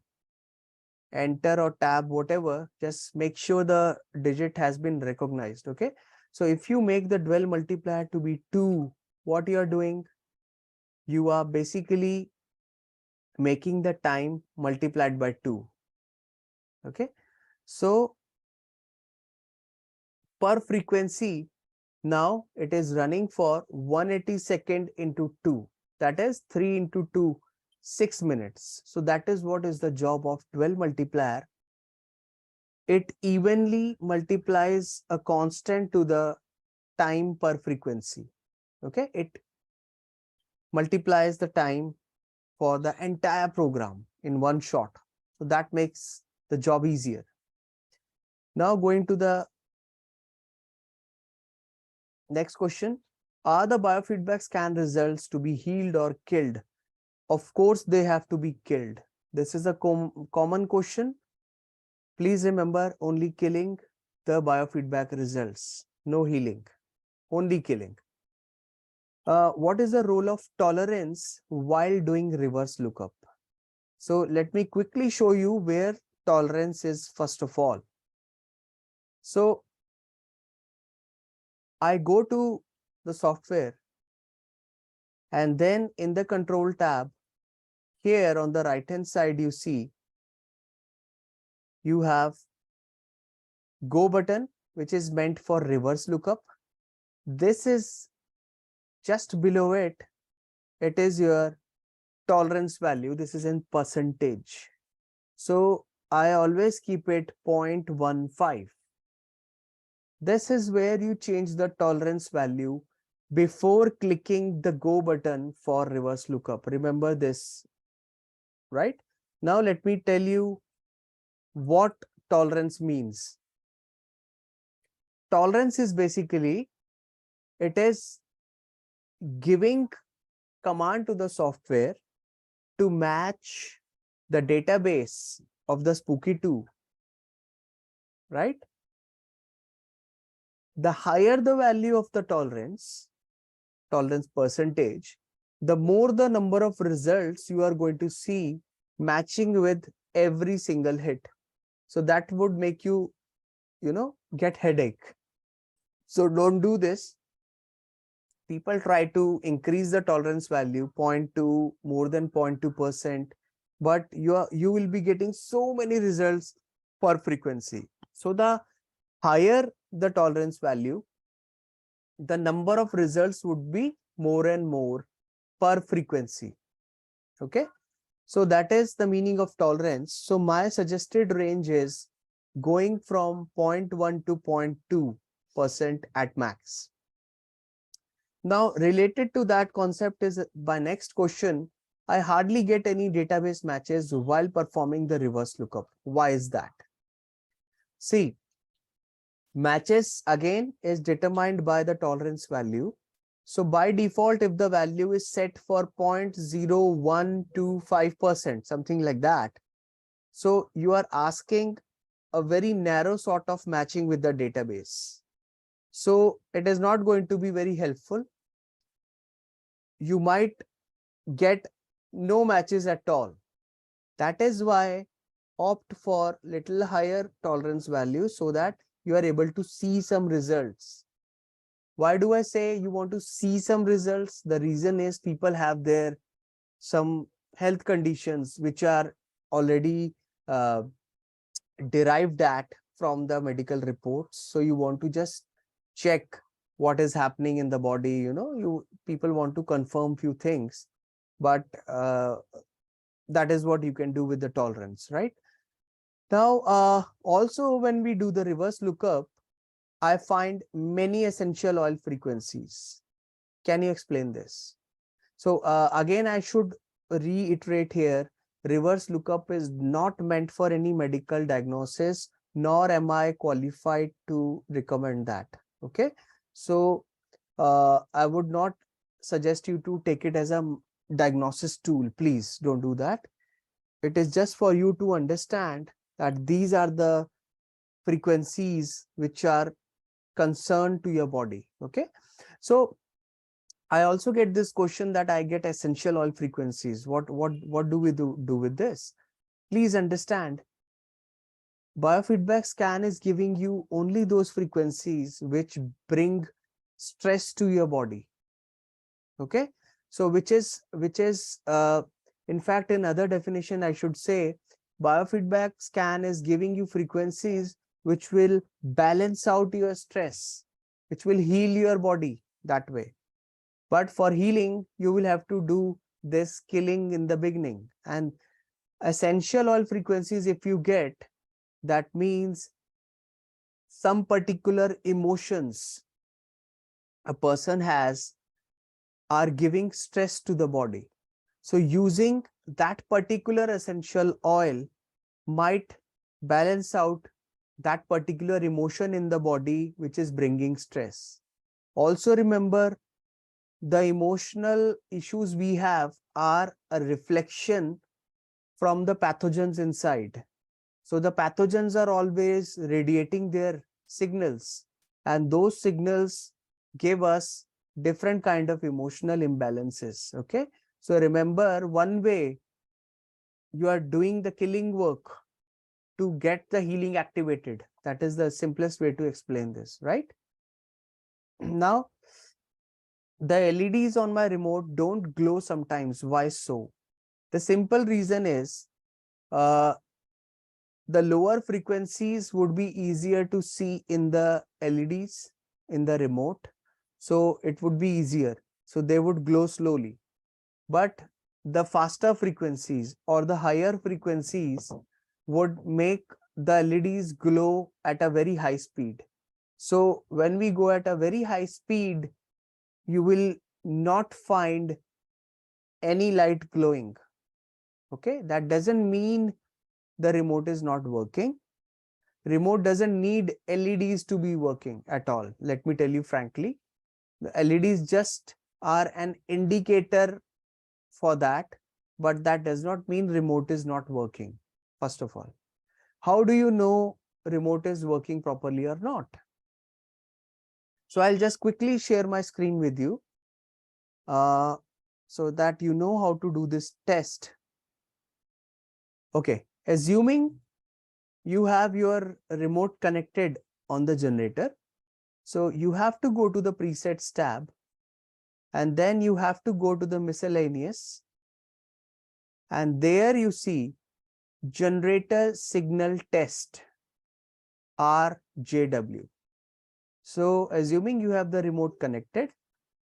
enter or tab, whatever, just make sure the digit has been recognized. Okay, so if you make the dwell multiplier to be 2, what you are doing, you are basically making the time multiplied by 2. Okay, so per frequency, now it is running for 180 second into 2, that is 3 into 2, 6 minutes. So that is what is the job of dwell multiplier. It evenly multiplies a constant to the time per frequency. Okay, it multiplies the time for the entire program in one shot. So that makes the job easier. Now going to the next question. Are the biofeedback scan results to be healed or killed? Of course, they have to be killed. This is a common question. Please remember, only killing the biofeedback results, no healing, only killing. What is the role of tolerance while doing reverse lookup? So let me quickly show you where tolerance is first of all. So I go to the software and then in the control tab, here on the right hand side, you see you have go button, which is meant for reverse lookup. This is just below it. It is your tolerance value. This is in percentage. So I always keep it 0.15. This is where you change the tolerance value before clicking the go button for reverse lookup. Remember this, right? Now let me tell you what tolerance means. Tolerance is basically, it is giving command to the software to match the database of the Spooky2, right? The higher the value of the tolerance percentage, the more the number of results you are going to see matching with every single hit. So that would make you, get headache. So don't do this. People try to increase the tolerance value 0.2, more than 0.2%, but you will be getting so many results per frequency. So the higher the tolerance value, the number of results would be more and more per frequency. Okay, so that is the meaning of tolerance. So my suggested range is going from 0.1 to 0.2% at max. Now related to that concept is my next question. I hardly get any database matches while performing the reverse lookup. Why is that? See, matches again is determined by the tolerance value. So by default, if the value is set for 0.0125%, something like that, So you are asking a very narrow sort of matching with the database. So it is not going to be very helpful. You might get no matches at all. That is why opt for little higher tolerance value so that you are able to see some results. Why do I say you want to see some results? The reason is people have their some health conditions which are already uh, derived at from the medical reports. So you want to just check what is happening in the body. You people want to confirm few things, but that is what you can do with the tolerance, right? Now, also when we do the reverse lookup, I find many essential oil frequencies. Can you explain this? So again, I should reiterate here, reverse lookup is not meant for any medical diagnosis, nor am I qualified to recommend that. Okay. So I would not suggest you to take it as a diagnosis tool. Please don't do that. It is just for you to understand that these are the frequencies which are concerned to your body. Okay. So I also get this question that I get essential oil frequencies. What do we do with this? Please understand, biofeedback scan is giving you only those frequencies which bring stress to your body. Okay, so which is in fact, in other definition, I should say biofeedback scan is giving you frequencies which will balance out your stress, which will heal your body that way. But for healing, you will have to do this killing in the beginning. And essential oil frequencies, if you get, that means some particular emotions a person has are giving stress to the body. So using that particular essential oil might balance out that particular emotion in the body which is bringing stress. Also remember, the emotional issues we have are a reflection from the pathogens inside. So the pathogens are always radiating their signals, and those signals give us different kind of emotional imbalances. Okay. So remember, one way you are doing the killing work to get the healing activated. That is the simplest way to explain this, right? Now, the LEDs on my remote don't glow sometimes. Why so? The simple reason is the lower frequencies would be easier to see in the LEDs in the remote. So it would be easier. So they would glow slowly. But the faster frequencies or the higher frequencies would make the LEDs glow at a very high speed. So when we go at a very high speed, you will not find any light glowing. Okay, that doesn't mean the remote is not working. Remote doesn't need LEDs to be working at all. Let me tell you frankly, the LEDs just are an indicator for that, but that does not mean remote is not working. First of all, how do you know remote is working properly or not? So I'll just quickly share my screen with you so that you know how to do this test. Okay, assuming you have your remote connected on the generator. So you have to go to the presets tab, and then you have to go to the miscellaneous, and there you see generator signal test RJW. So assuming you have the remote connected,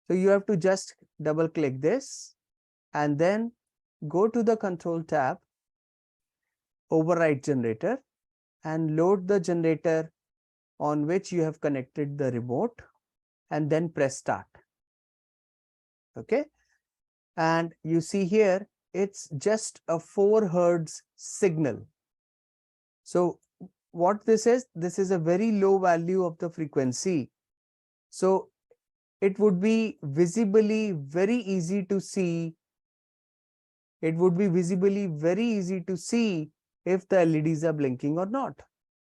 so you have to just double click this and then go to the control tab, override generator, and load the generator on which you have connected the remote, and then press start. Okay, and you see here it's just a 4 hertz signal. So what this is a very low value of the frequency. So it would be visibly very easy to see. It would be visibly very easy to see if the LEDs are blinking or not.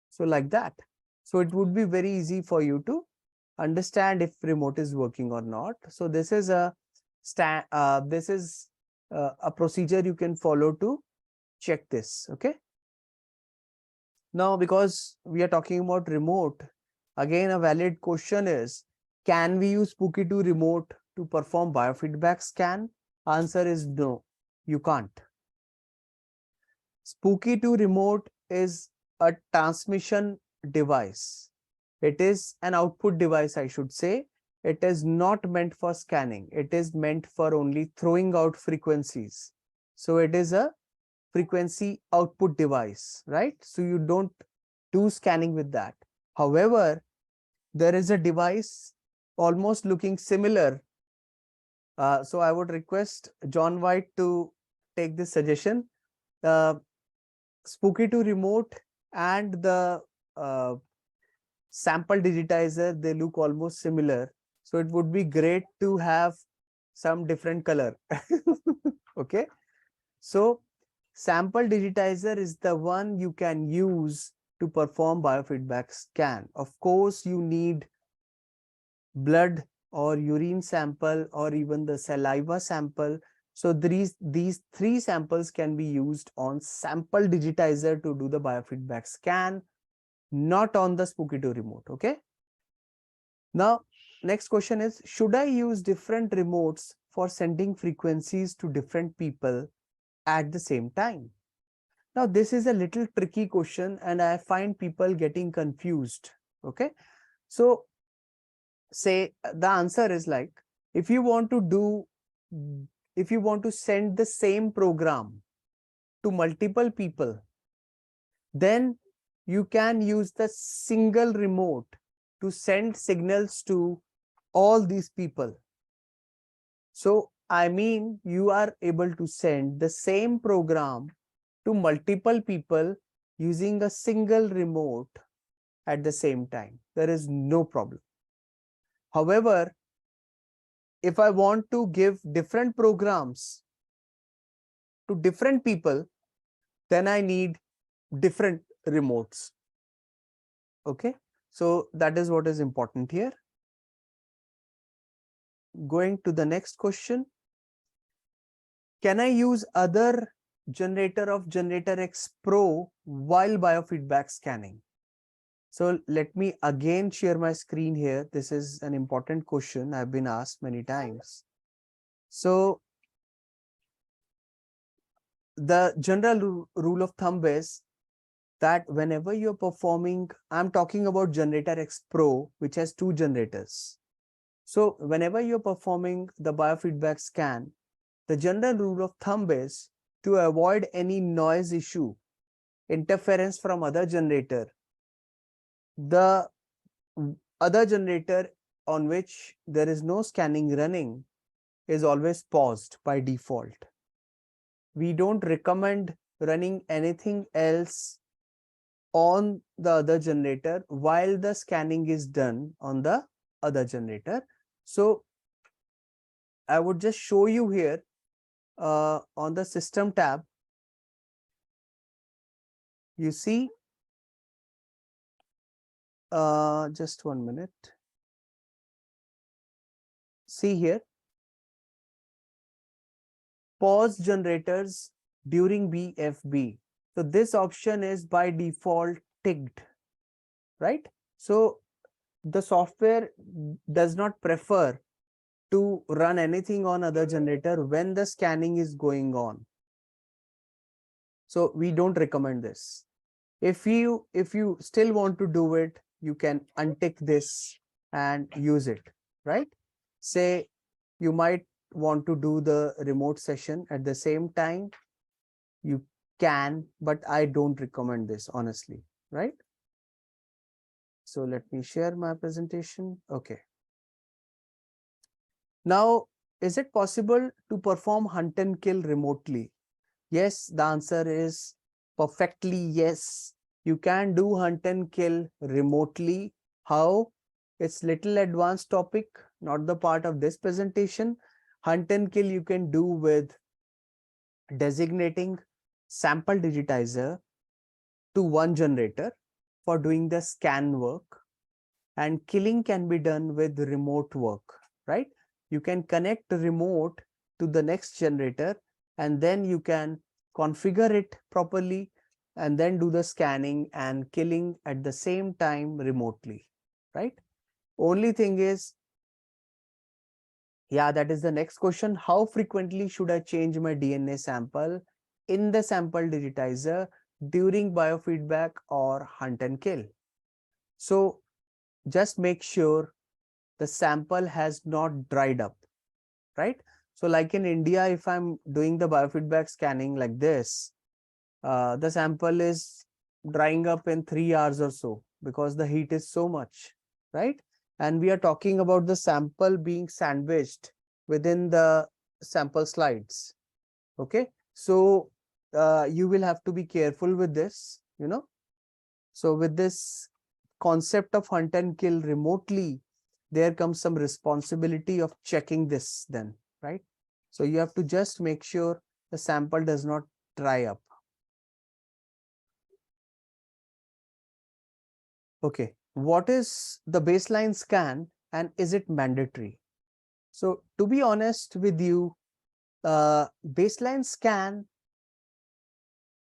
So like that. So it would be very easy for you to understand if remote is working or not. So this is a a procedure you can follow to check this. Okay. Now, because we are talking about remote, again, a valid question is, can we use Spooky2 remote to perform biofeedback scan? Answer is no, you can't. Spooky2 remote is a transmission device. It is an output device, I should say. It is not meant for scanning. It is meant for only throwing out frequencies. So it is a frequency output device, right? So you don't do scanning with that. However, there is a device almost looking similar. So I would request John White to take this suggestion. Spooky2 remote and the sample digitizer, they look almost similar. So it would be great to have some different color. Okay. So sample digitizer is the one you can use to perform biofeedback scan. Of course, you need blood or urine sample or even the saliva sample. So these three samples can be used on sample digitizer to do the biofeedback scan, not on the Spooky2 remote. Okay. Now, next question is, should I use different remotes for sending frequencies to different people at the same time? Now, this is a little tricky question and I find people getting confused. Okay. So say the answer is like, if you want to send the same program to multiple people, then you can use the single remote to send signals to all these people. So I mean, you are able to send the same program to multiple people using a single remote at the same time. There is no problem. However, if I want to give different programs to different people, then I need different remotes. Okay, so that is what is important here. Going to the next question. Can I use other generator of Generator X Pro while biofeedback scanning? So let me again share my screen here. This is an important question I've been asked many times. So the general rule of thumb is that whenever you're performing, I'm talking about Generator X Pro, which has two generators. So whenever you're performing the biofeedback scan, the general rule of thumb is to avoid any noise issue, interference from other generator. The other generator on which there is no scanning running is always paused by default. We don't recommend running anything else on the other generator while the scanning is done on the other generator. So I would just show you here on the system tab. You see, just 1 minute. See here, pause generators during BFB. So this option is by default ticked, right? So the software does not prefer to run anything on other generator when the scanning is going on. So we don't recommend this. If you still want to do it, you can untick this and use it, right? Say you might want to do the remote session at the same time, you can, but I don't recommend this honestly, right? So let me share my presentation. Okay. Now, is it possible to perform hunt and kill remotely? Yes, the answer is perfectly yes. You can do hunt and kill remotely. How? It's little advanced topic, not the part of this presentation. Hunt and kill you can do with designating sample digitizer to one generator for doing the scan work, and killing can be done with remote work, right? You can connect the remote to the next generator, and then you can configure it properly and then do the scanning and killing at the same time remotely, right? Only thing is, yeah, that is the next question. How frequently should I change my DNA sample in the sample digitizer during biofeedback or hunt and kill? So just make sure the sample has not dried up, right? So like in India, if I'm doing the biofeedback scanning like this, the sample is drying up in 3 hours or so because the heat is so much, right? And we are talking about the sample being sandwiched within the sample slides. Okay, so you will have to be careful with this, you know. So with this concept of hunt and kill remotely, there comes some responsibility of checking this then, right? So you have to just make sure the sample does not dry up. Okay, what is the baseline scan and is it mandatory? So to be honest with you, baseline scan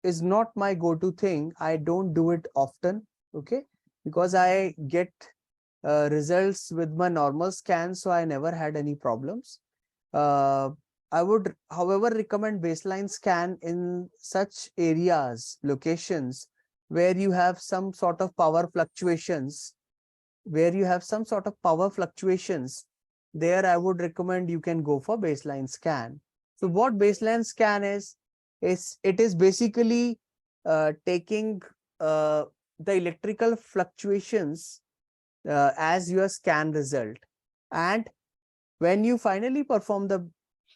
is not my go-to thing. I don't do it often, okay, because I get results with my normal scan, so I never had any problems. I would, however, recommend baseline scan in such areas, locations where you have some sort of power fluctuations, there I would recommend you can go for baseline scan. So what baseline scan is it is basically taking the electrical fluctuations as your scan result. And when you finally perform the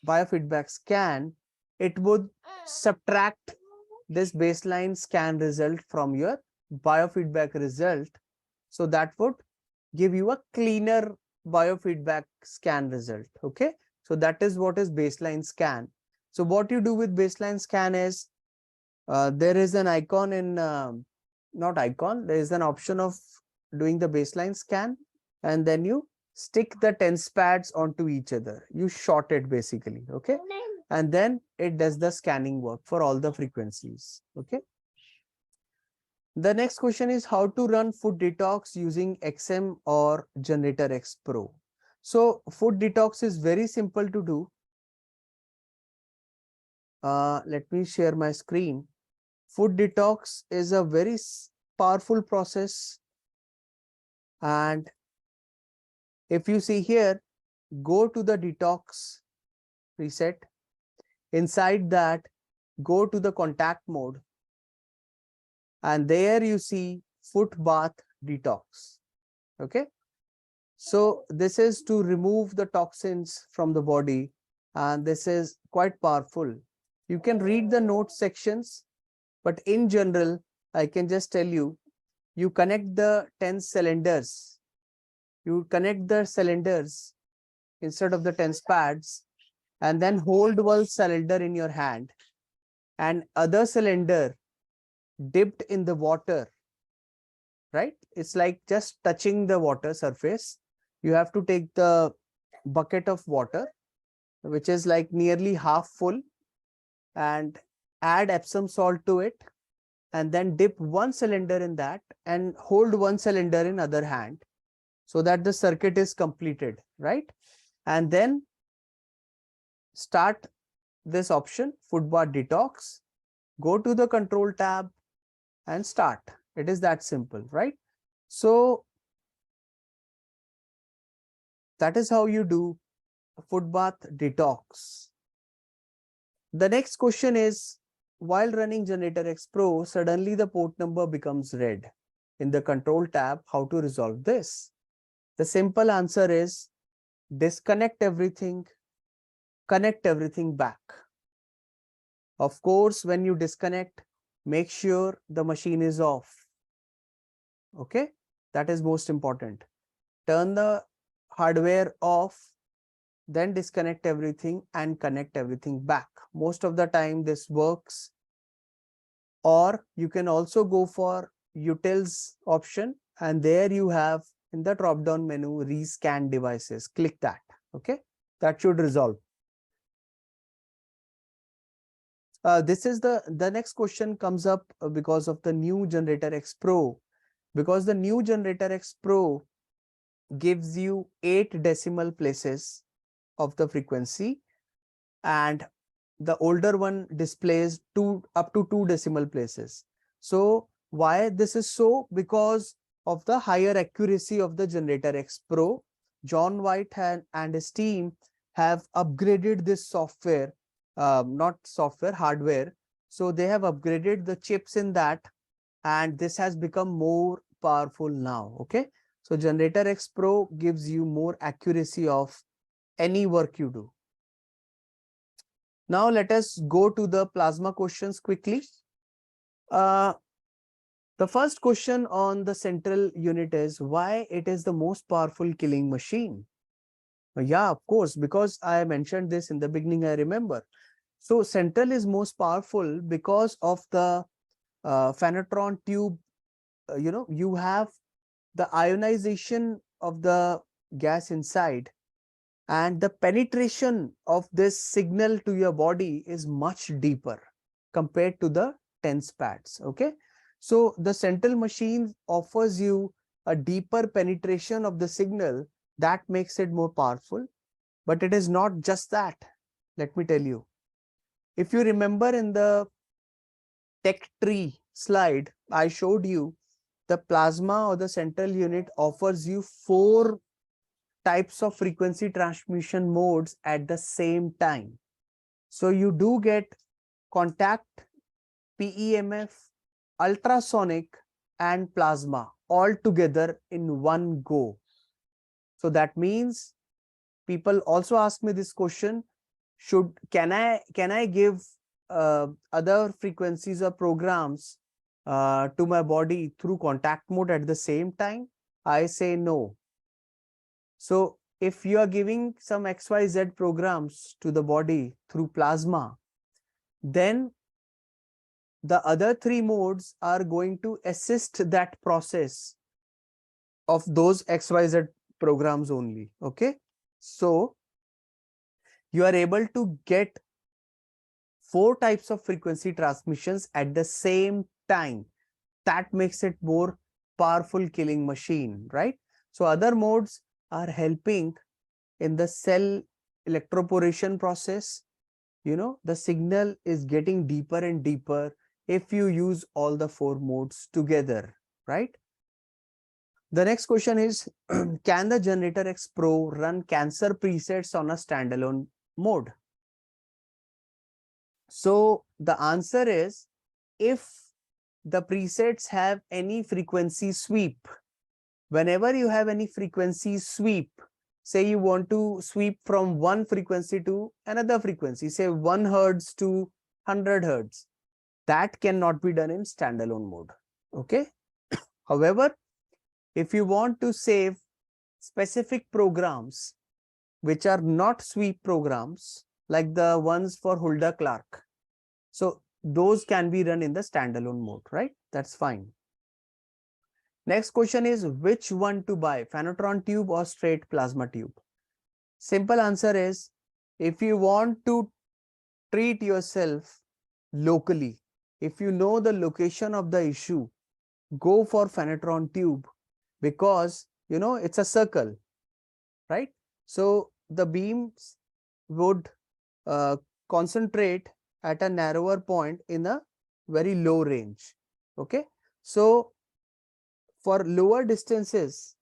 biofeedback scan, it would subtract this baseline scan result from your biofeedback result. So that would give you a cleaner biofeedback scan result. Okay, so that is what is baseline scan. So what you do with baseline scan is there is an icon in not icon, there is an option of doing the baseline scan, and then you stick the TENS pads onto each other. You short it basically, okay, and then it does the scanning work for all the frequencies. Okay. The next question is how to run food detox using XM or Generator X Pro. So food detox is very simple to do. Let me share my screen. Food detox is a very powerful process. And if you see here, go to the detox preset. Inside that, go to the contact mode. And there you see foot bath detox. Okay. So this is to remove the toxins from the body. And this is quite powerful. You can read the note sections, but in general, I can just tell you, you connect the 10 cylinders. You connect the cylinders instead of the 10 pads, and then hold one cylinder in your hand and other cylinder dipped in the water, right? It's like just touching the water surface. You have to take the bucket of water, which is like nearly half full, and add Epsom salt to it, and then dip one cylinder in that and hold one cylinder in other hand so that the circuit is completed, right? And then start this option, food bath detox, go to the control tab and start. It is that simple, right? So that is how you do a food bath detox. The next question is, while running Generator X Pro, suddenly the port number becomes red in the control tab. How to resolve this? The simple answer is disconnect everything, connect everything back. Of course, when you disconnect, make sure the machine is off. Okay, that is most important. Turn the hardware off, then disconnect everything and connect everything back. Most of the time this works or you can also go for utils option, and there you have in the drop down menu rescan devices. Click that. Okay, that should resolve. This is the next question comes up because of the new Generator X Pro, because the new Generator X Pro gives you 8 decimal places of the frequency, and the older one displays up to 2 decimal places. So why this is so? Because of the higher accuracy of the Generator X Pro. John White and his team have upgraded this software, not software, hardware. So they have upgraded the chips in that, and this has become more powerful now. Okay, so Generator X Pro gives you more accuracy of any work you do. Now let us go to the plasma questions quickly. The first question on the central unit is why it is the most powerful killing machine. Yeah, of course, because I mentioned this in the beginning, I remember. So central is most powerful because of the Phenotron tube. You have the ionization of the gas inside, and the penetration of this signal to your body is much deeper compared to the TENS pads. Okay, so the central machine offers you a deeper penetration of the signal that makes it more powerful. But it is not just that. Let me tell you, if you remember in the tech tree slide, I showed you the plasma or the central unit offers you 4 types of frequency transmission modes at the same time. So you do get contact, PEMF, ultrasonic, and plasma all together in one go. So that means people also ask me this question: can I give other frequencies or programs to my body through contact mode at the same time? I say no. So if you are giving some XYZ programs to the body through plasma, then the other 3 modes are going to assist that process of those XYZ programs only. Okay, so you are able to get 4 types of frequency transmissions at the same time. That makes it more powerful killing machine, right? So other modes are helping in the cell electroporation process. The signal is getting deeper and deeper if you use all the 4 modes together, right? The next question is, can the Generator X Pro run cancer presets on a standalone mode? So the answer is, if the presets have any frequency sweep, whenever you have any frequency sweep, say you want to sweep from one frequency to another frequency, say 1 hertz to 100 hertz, that cannot be done in standalone mode. Okay. However, if you want to save specific programs which are not sweep programs, like the ones for Hulda Clark, so those can be run in the standalone mode, right? That's fine. Next question is, which one to buy, Phenotron tube or straight plasma tube? Simple answer is, if you want to treat yourself locally, if you know the location of the issue, go for Phenotron tube, because it's a circle, right? So the beams would concentrate at a narrower point in a very low range. Okay, so for lower distances,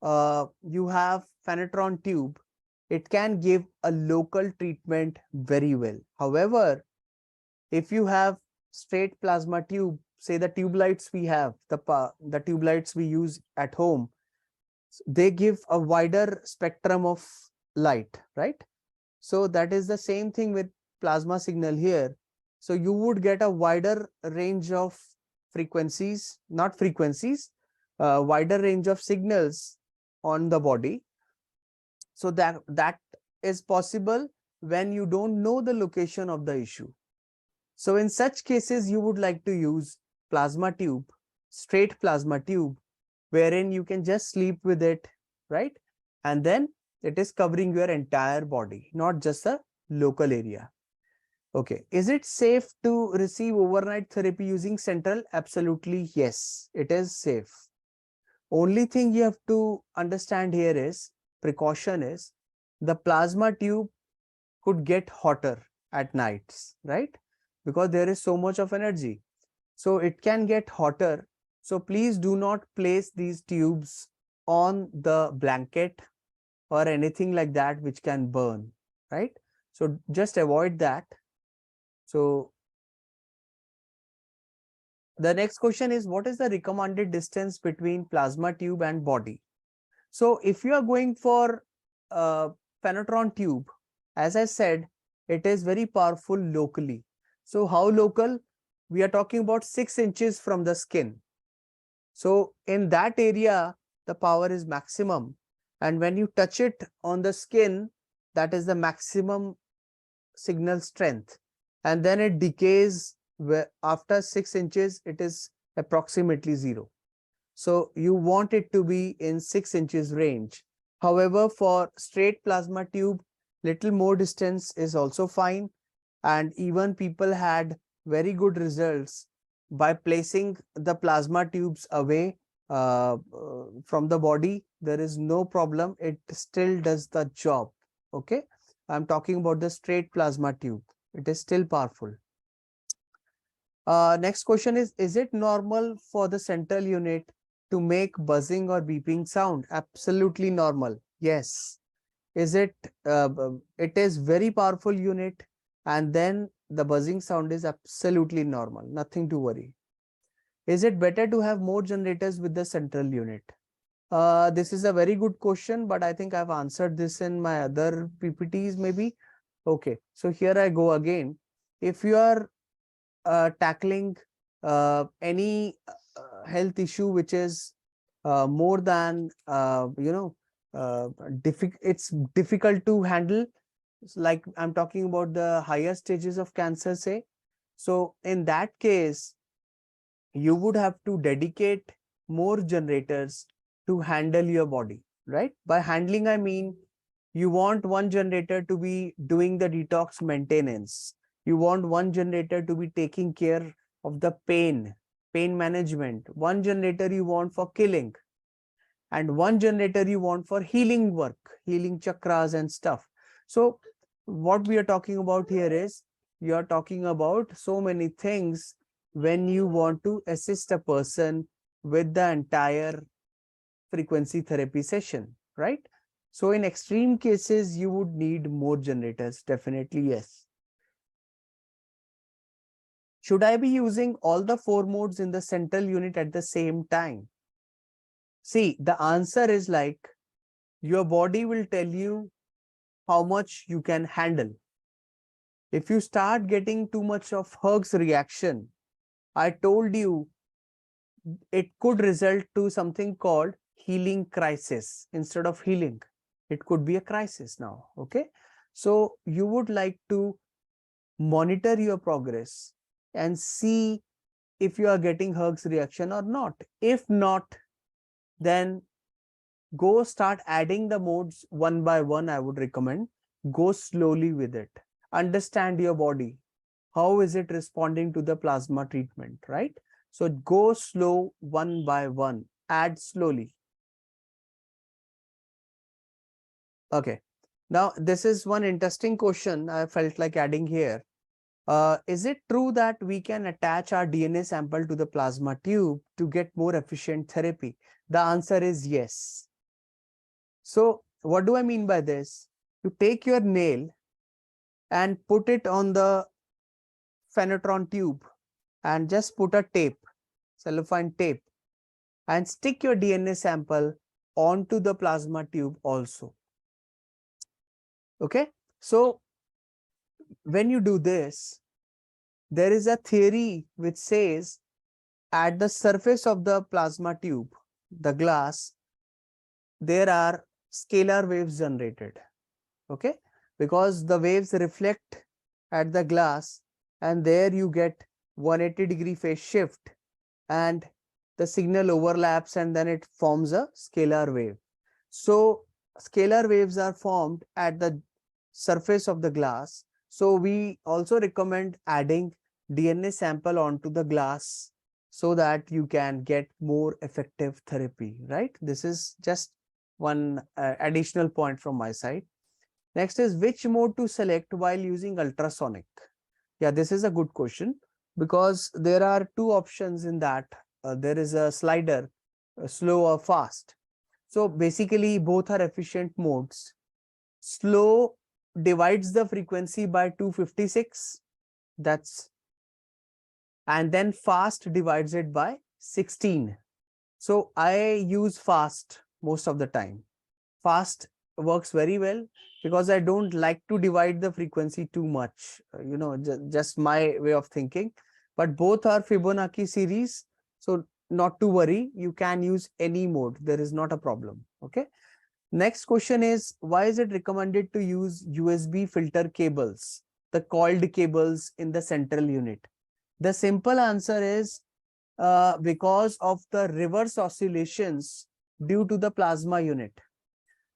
you have Phenotron tube. It can give a local treatment very well. However, if you have straight plasma tube, say the tube lights we have, the tube lights we use at home, they give a wider spectrum of light, right? So that is the same thing with plasma signal here. So you would get a wider range of frequencies, not frequencies, wider range of signals on the body. So that is possible when you don't know the location of the issue. So in such cases, you would like to use plasma tube, straight plasma tube, wherein you can just sleep with it, right? And then it is covering your entire body, not just a local area. Okay. Is it safe to receive overnight therapy using central? Absolutely, yes, it is safe. Only thing you have to understand here is, precaution is, the plasma tube could get hotter at nights, right? Because there is so much of energy. So it can get hotter. So please do not place these tubes on the blanket or anything like that which can burn, right? So just avoid that. So the next question is, what is the recommended distance between plasma tube and body? So if you are going for a Phenotron tube, as I said, it is very powerful locally. So how local? We are talking about 6 inches from the skin. So in that area, the power is maximum. And when you touch it on the skin, that is the maximum signal strength. And then it decays where after 6 inches, it is approximately 0. So you want it to be in 6 inches range. However, for straight plasma tube, little more distance is also fine. And even people had very good results by placing the plasma tubes away from the body. There is no problem. It still does the job. Okay. I'm talking about the straight plasma tube. It is still powerful. Next question is it normal for the central unit to make buzzing or beeping sound? Absolutely normal. Yes. Is it, it is very powerful unit, and then the buzzing sound is absolutely normal. Nothing to worry. Is it better to have more generators with the central unit? This is a very good question, but I think I've answered this in my other PPTs maybe. Okay, so here I go again. If you are tackling any health issue which is more than it's difficult to handle, like I'm talking about the higher stages of cancer, say. So in that case, you would have to dedicate more generators to handle your body, right? By handling, I mean you want one generator to be doing the detox maintenance. You want one generator to be taking care of the pain management. One generator you want for killing, and one generator you want for healing work, healing chakras and stuff. So what we are talking about here is, you are talking about so many things when you want to assist a person with the entire frequency therapy session, right? So in extreme cases, you would need more generators, definitely yes. Should I be using all the 4 modes in the central unit at the same time? See, the answer is like, your body will tell you how much you can handle. If you start getting too much of Herg's reaction, I told you it could result to something called healing crisis. Instead of healing, it could be a crisis now. Okay. So you would like to monitor your progress and see if you are getting Herg's reaction or not. If not, then go start adding the modes one by one. I would recommend go slowly with it. Understand your body. How is it responding to the plasma treatment, right? So go slow one by one, add slowly. Okay. Now, this is one interesting question I felt like adding here. Is it true that we can attach our DNA sample to the plasma tube to get more efficient therapy? The answer is yes. So what do I mean by this? You take your nail and put it on the Phenotron tube and just put a tape, cellophane tape, and stick your DNA sample onto the plasma tube also. Okay. So when you do this, there is a theory which says at the surface of the plasma tube, the glass, there are scalar waves generated. Okay. Because the waves reflect at the glass and there you get 180-degree phase shift, and the signal overlaps, and then it forms a scalar wave. So scalar waves are formed at the surface of the glass. So we also recommend adding DNA sample onto the glass so that you can get more effective therapy, right? This is just one additional point from my side. Next is which mode to select while using ultrasonic. Yeah, this is a good question because there are two options in that. There is a slider, slow or fast. So basically both are efficient modes. Slow divides the frequency by 256, that's, and then fast divides it by 16. So I use fast most of the time. Fast works very well because I don't like to divide the frequency too much, just my way of thinking. But both are Fibonacci series, so not to worry, you can use any mode, there is not a problem. Okay. Next question is, why is it recommended to use USB filter cables, the coiled cables in the central unit? The simple answer is because of the reverse oscillations due to the plasma unit.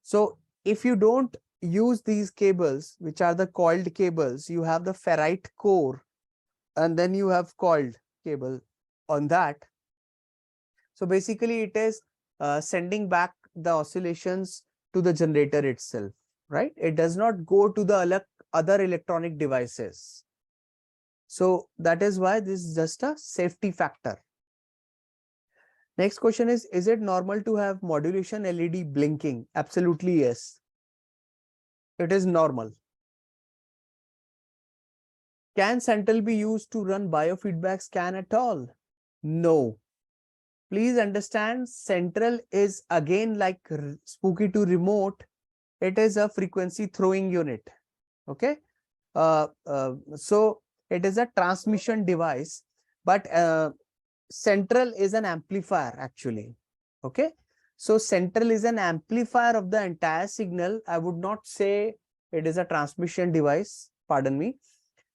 So if you don't use these cables, which are the coiled cables, you have the ferrite core and then you have coiled cable on that. So basically it is sending back the oscillations to the generator itself, right? It does not go to the other electronic devices. So that is why this is just a safety factor. Next question is it normal to have modulation LED blinking? Absolutely yes. It is normal. Can Central be used to run biofeedback scan at all? No. Please understand, Central is again like Spooky2 remote. It is a frequency throwing unit. Okay. So it is a transmission device, but Central is an amplifier actually. Okay. So Central is an amplifier of the entire signal. I would not say it is a transmission device. Pardon me.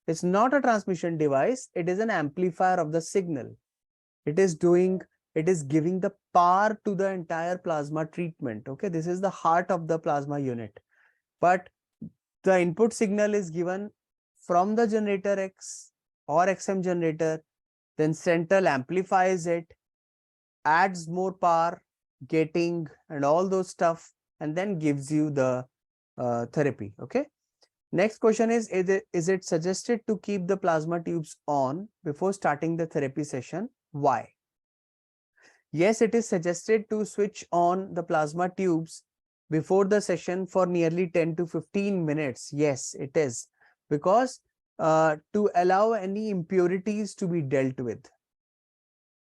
It's not a transmission device. It is an amplifier of the signal. It is giving the power to the entire plasma treatment. Okay. This is the heart of the plasma unit. But the input signal is given from the generator X or XM generator, then Central amplifies it, adds more power, gating and all those stuff, and then gives you the therapy. Okay. Next question is it suggested to keep the plasma tubes on before starting the therapy session? Why? Yes, it is suggested to switch on the plasma tubes before the session for nearly 10 to 15 minutes. Yes, it is, because to allow any impurities to be dealt with.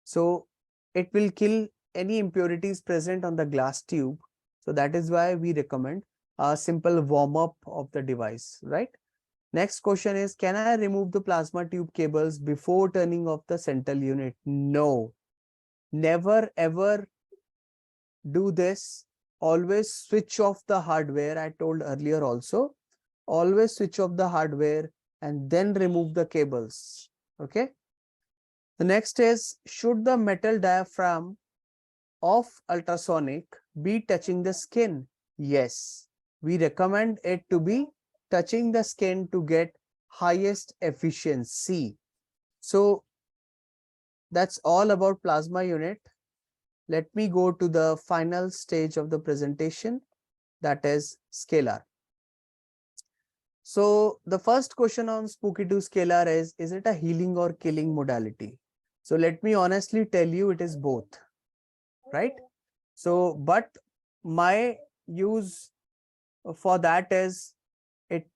So it will kill any impurities present on the glass tube. So that is why we recommend a simple warm-up of the device, right? Next question is, can I remove the plasma tube cables before turning off the central unit? No, never ever do this. Always switch off the hardware. I told earlier also, always switch off the hardware and then remove the cables. Okay. The next is, should the metal diaphragm of ultrasonic be touching the skin? Yes, we recommend it to be touching the skin to get highest efficiency. So that's all about plasma unit. Let me go to the final stage of the presentation, that is scalar. So the first question on Spooky2 scalar is it a healing or killing modality? So let me honestly tell you, it is both, right? So, but my use for that is it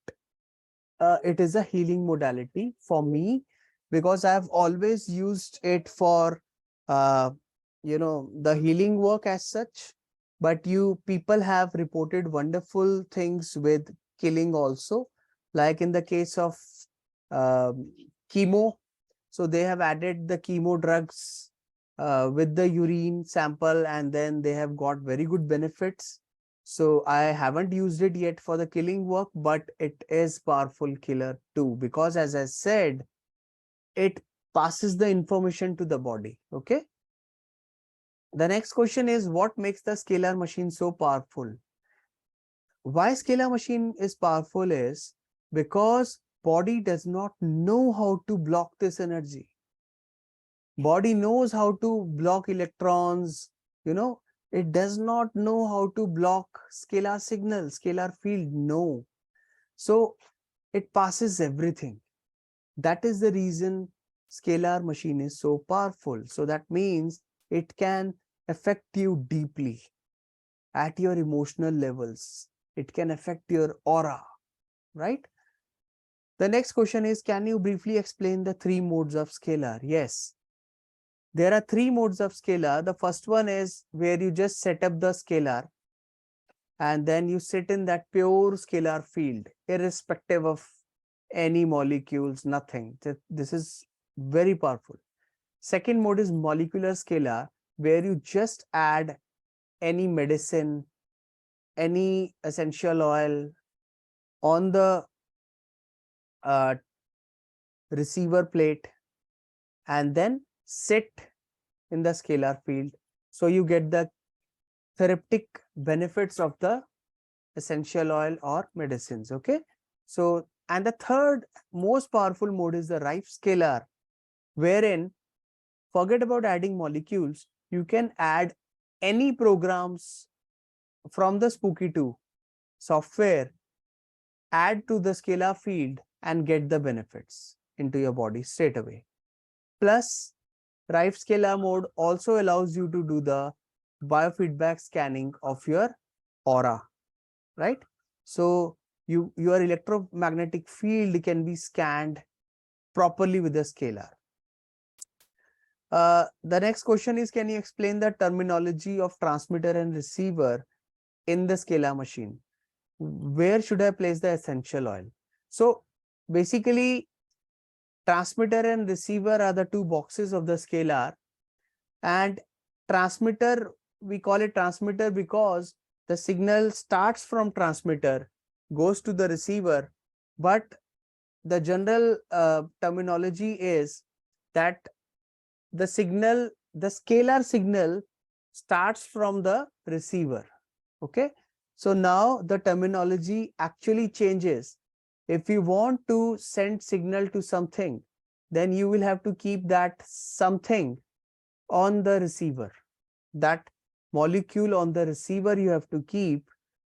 is a healing modality for me, because I have always used it for the healing work as such. But people have reported wonderful things with killing also, like in the case of chemo. So they have added the chemo drugs with the urine sample, and then they have got very good benefits. So I haven't used it yet for the killing work, but it is powerful killer too, because as I said, it passes the information to the body. Okay. The next question is, what makes the scalar machine so powerful? Why scalar machine is powerful is because body does not know how to block this energy. Body knows how to block electrons, it does not know how to block scalar signal, scalar field, no. So it passes everything. That is the reason scalar machine is so powerful. So that means it can affect you deeply at your emotional levels. It can affect your aura, right? The next question is, can you briefly explain the three modes of scalar? Yes. There are three modes of scalar. The first one is where you just set up the scalar and then you sit in that pure scalar field, irrespective of any molecules, nothing. This is very powerful. Second mode is molecular scalar, where you just add any medicine, any essential oil on the receiver plate and then sit in the scalar field. So you get the therapeutic benefits of the essential oil or medicines. Okay. So, and the third most powerful mode is the Rife scalar, wherein forget about adding molecules, you can add any programs from the Spooky2 software, add to the scalar field and get the benefits into your body straight away. Plus, Rife scalar mode also allows you to do the biofeedback scanning of your aura, right? So your electromagnetic field can be scanned properly with the scalar. The next question is, can you explain the terminology of transmitter and receiver in the scalar machine? Where should I place the essential oil? So basically, transmitter and receiver are the two boxes of the scalar, and transmitter, we call it transmitter because the signal starts from transmitter, goes to the receiver, but the general terminology is that the signal, the scalar signal starts from the receiver. Okay. So now the terminology actually changes. If you want to send signal to something, then you will have to keep that something on the receiver. That molecule on the receiver you have to keep,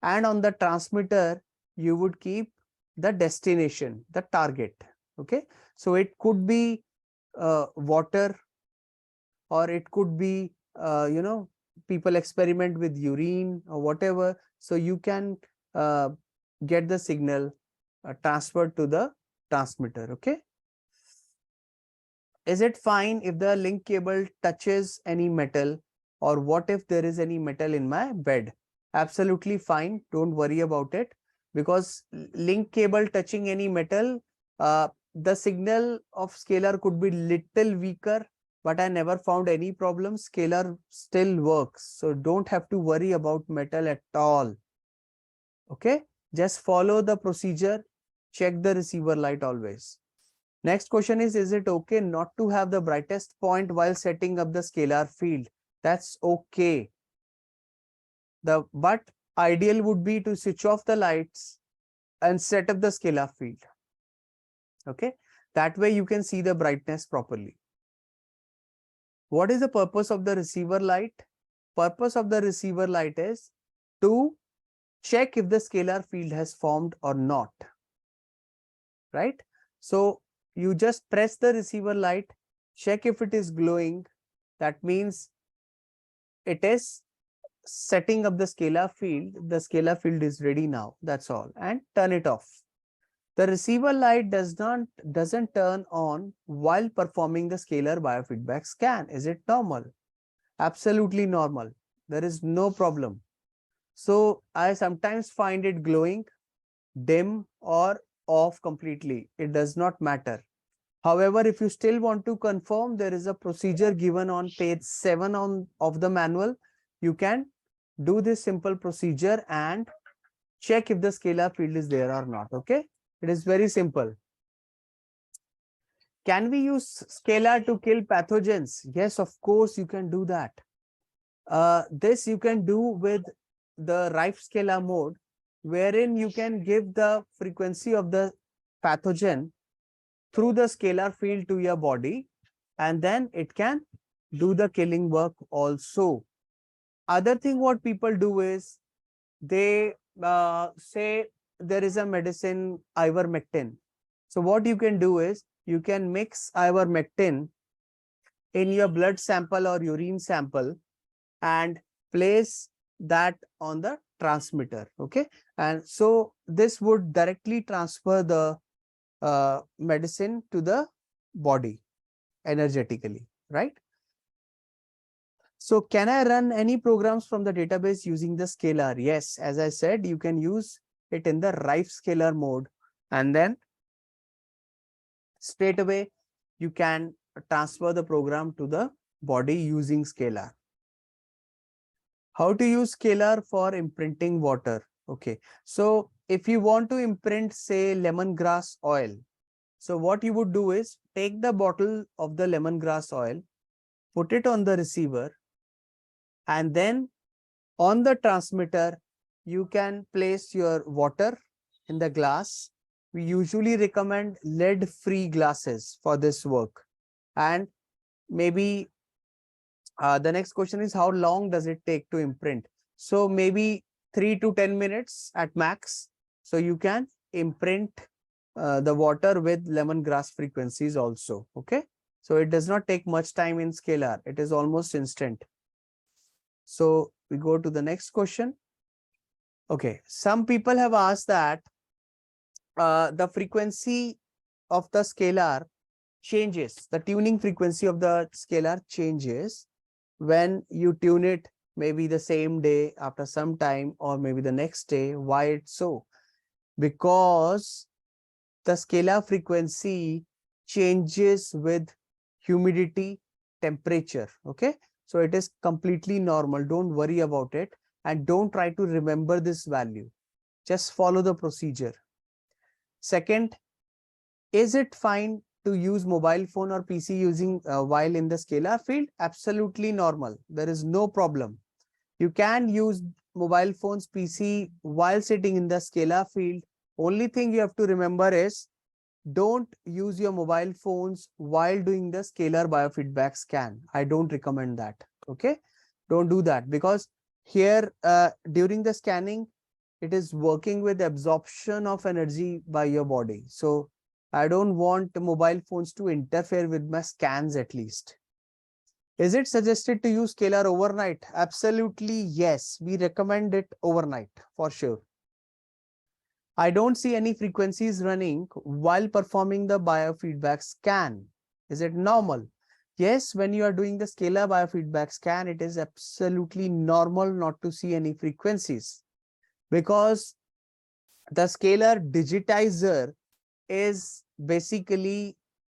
and on the transmitter you would keep the destination, the target. Okay. So it could be water, or it could be people experiment with urine or whatever. So you can get the signal transferred to the transmitter. Okay. Is it fine if the link cable touches any metal, or what if there is any metal in my bed? Absolutely fine. Don't worry about it, because link cable touching any metal, the signal of scalar could be little weaker, but I never found any problem. Scalar still works. So don't have to worry about metal at all. Okay. Just follow the procedure. Check the receiver light always. Next question is it okay not to have the brightest point while setting up the scalar field? That's okay. But ideal would be to switch off the lights and set up the scalar field. Okay. That way you can see the brightness properly. What is the purpose of the receiver light? Purpose of the receiver light is to check if the scalar field has formed or not. Right? So you just press the receiver light, check if it is glowing. That means it is setting up the scalar field. The scalar field is ready now. That's all. And turn it off. The receiver light doesn't turn on while performing the scalar biofeedback scan. Is it normal? Absolutely normal. There is no problem. So I sometimes find it glowing, dim, or off completely. It does not matter. However, if you still want to confirm, there is a procedure given on page 7 of the manual. You can do this simple procedure and check if the scalar field is there or not. Okay. It is very simple. Can we use Scalar to kill pathogens? Yes, of course you can do that. This you can do with the Rife Scalar mode, wherein you can give the frequency of the pathogen through the scalar field to your body, and then it can do the killing work also. Other thing what people do is they say there is a medicine ivermectin. So what you can do is you can mix ivermectin in your blood sample or urine sample and place that on the transmitter. Okay, and so this would directly transfer the medicine to the body energetically, right? So can I run any programs from the database using the scalar? Yes, as I said, you can use it in the Rife scalar mode, and then straight away you can transfer the program to the body using scalar. How to use scalar for imprinting water? Okay, so if you want to imprint, say, lemongrass oil, so what you would do is take the bottle of the lemongrass oil, put it on the receiver, and then on the transmitter, you can place your water in the glass. We usually recommend lead-free glasses for this work. And maybe the next question is, how long does it take to imprint? So maybe 3 to 10 minutes at max. So you can imprint the water with lemongrass frequencies also. Okay. So it does not take much time in scalar. It is almost instant. So we go to the next question. Okay. Some people have asked that the frequency of the scalar changes. The tuning frequency of the scalar changes when you tune it, maybe the same day, after some time, or maybe the next day. Why it's so? Because the scalar frequency changes with humidity, temperature. Okay, so it is completely normal. Don't worry about it, and don't try to remember this value. Just follow the procedure. Second, is it fine to use mobile phone or PC using while in the scalar field? Absolutely normal. There is no problem. You can use mobile phones, PC while sitting in the scalar field. Only thing you have to remember is don't use your mobile phones while doing the scalar biofeedback scan. I don't recommend that. Okay, don't do that, because here during the scanning, it is working with absorption of energy by your body. So I don't want mobile phones to interfere with my scans at least. Is it suggested to use scalar overnight? Absolutely yes. We recommend it overnight for sure. I don't see any frequencies running while performing the biofeedback scan. Is it normal? Yes, when you are doing the scalar biofeedback scan, it is absolutely normal not to see any frequencies, because the scalar digitizer is basically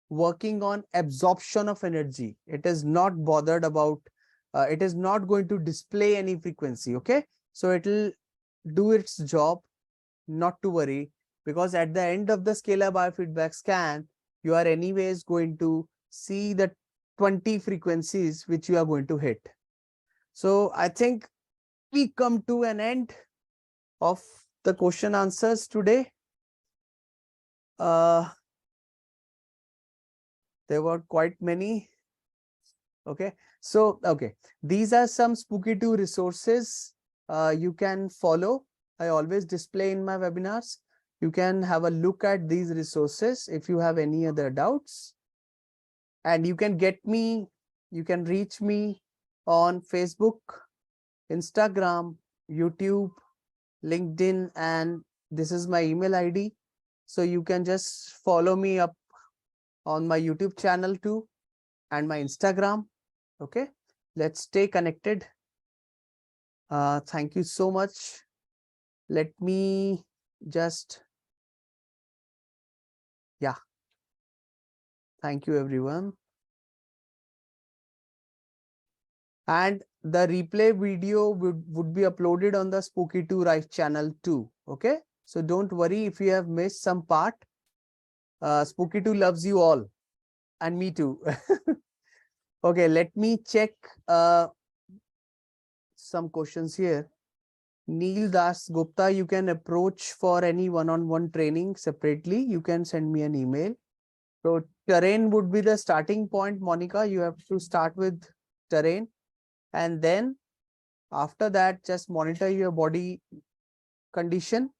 working on absorption of energy. It is not bothered about, it is not going to display any frequency. Okay, so it will do its job, not to worry, because at the end of the scalar biofeedback scan, you are anyways going to see the 20 frequencies which you are going to hit. So I think we come to an end of the question answers today. There were quite many. Okay, so these are some Spooky2 resources you can follow. I always display in my webinars. You can have a look at these resources if you have any other doubts. And you can get me, you can reach me on Facebook, Instagram, YouTube, LinkedIn, and this is my email ID. So you can just follow me up on my YouTube channel too, and my Instagram. Okay, let's stay connected. Thank you so much. Let me just, yeah. Thank you, everyone. And the replay video would be uploaded on the Spooky2 Rife channel too. Okay, so don't worry if you have missed some part. Spooky2 loves you all. And me too. Okay, let me check some questions here. Neil Das Gupta, you can approach for any one-on-one training separately. You can send me an email. So terrain would be the starting point, Monica. You have to start with terrain. And then after that, just monitor your body condition.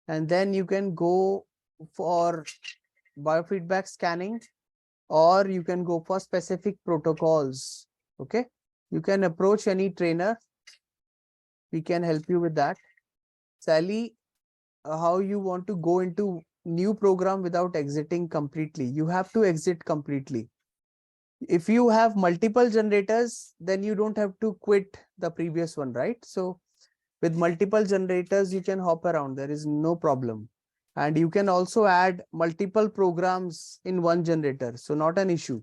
And then you can go for biofeedback scanning, or you can go for specific protocols. Okay. You can approach any trainer. We can help you with that. Sally, how you want to go into new program without exiting completely? You have to exit completely. If you have multiple generators, then you don't have to quit the previous one, right? So with multiple generators, you can hop around. There is no problem. And you can also add multiple programs in one generator. So not an issue.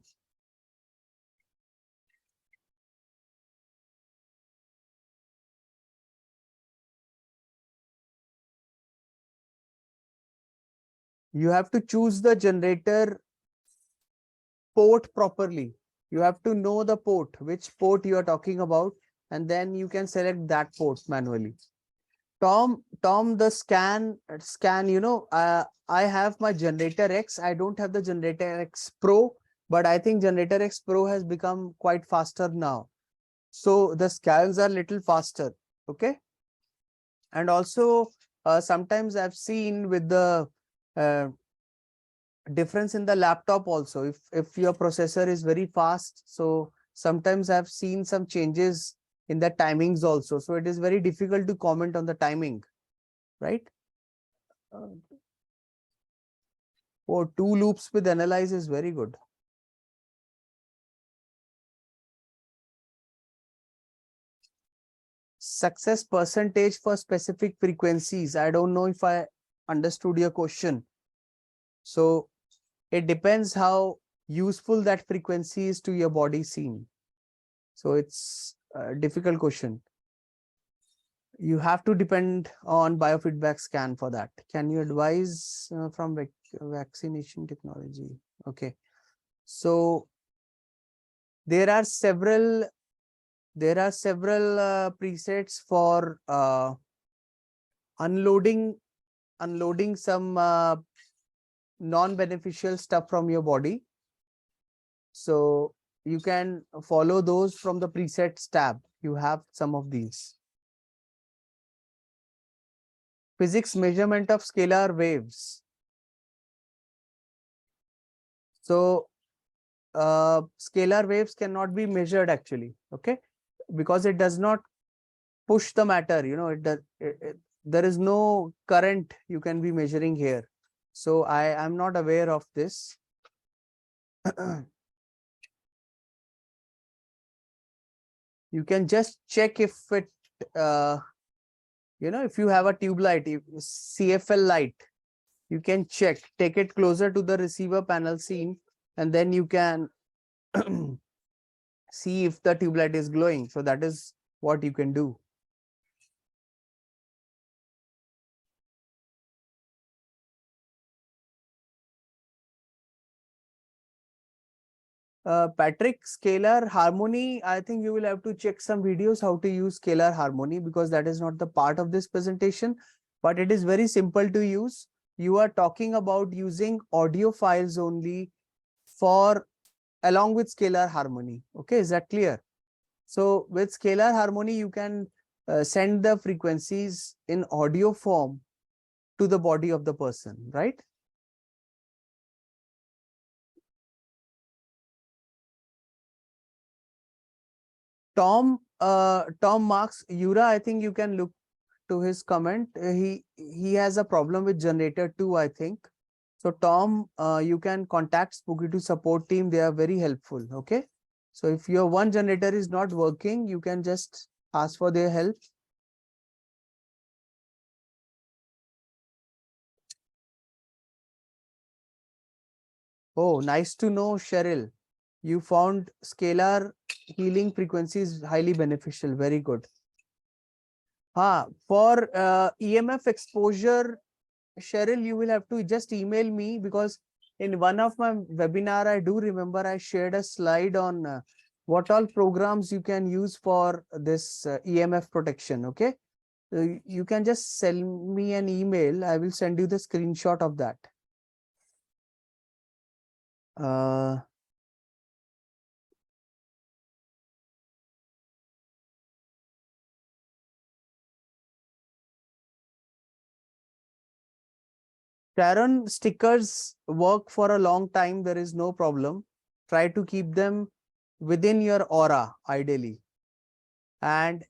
You have to choose the generator port properly. You have to know the port, which port you are talking about, and then you can select that port manually. Tom, the scan, I have my generator X. I don't have the generator X Pro, but I think generator X Pro has become quite faster now. So the scans are little faster. Okay. And also sometimes I've seen with the uh, difference in the laptop also, if your processor is very fast, so sometimes I've seen some changes in the timings also, so it is very difficult to comment on the timing, right? Oh, 2 loops with analyze is very good. Success percentage for specific frequencies. I don't know if I understood your question. So it depends how useful that frequency is to your body scene. So it's a difficult question. You have to depend on biofeedback scan for that. Can you advise from vaccination technology? Okay. So there are several presets for unloading some non-beneficial stuff from your body. So you can follow those from the presets tab. You have some of these. Physics measurement of scalar waves. So scalar waves cannot be measured actually, okay, because it does not push the matter, it does there is no current you can be measuring here, so I am not aware of this. You can just check if it if you have a tube light, CFL light, you can check, take it closer to the receiver panel scene, and then you can see if the tube light is glowing. So that is what you can do. Patrick, scalar harmony, I think you will have to check some videos how to use scalar harmony, because that is not the part of this presentation, but it is very simple to use. You are talking about using audio files only for along with scalar harmony. Okay, is that clear? So with scalar harmony, you can send the frequencies in audio form to the body of the person, right? Tom Marks, Yura, I think you can look to his comment. He has a problem with generator too, I think. So Tom, you can contact Spooky2 support team. They are very helpful. Okay. So if your one generator is not working, you can just ask for their help. Oh, nice to know, Cheryl. You found scalar healing frequencies highly beneficial. Very good. For EMF exposure, Cheryl, you will have to just email me, because in one of my webinar, I do remember I shared a slide on what all programs you can use for this EMF protection. Okay. You can just send me an email. I will send you the screenshot of that. Sharon, stickers work for a long time. There is no problem. Try to keep them within your aura, ideally. And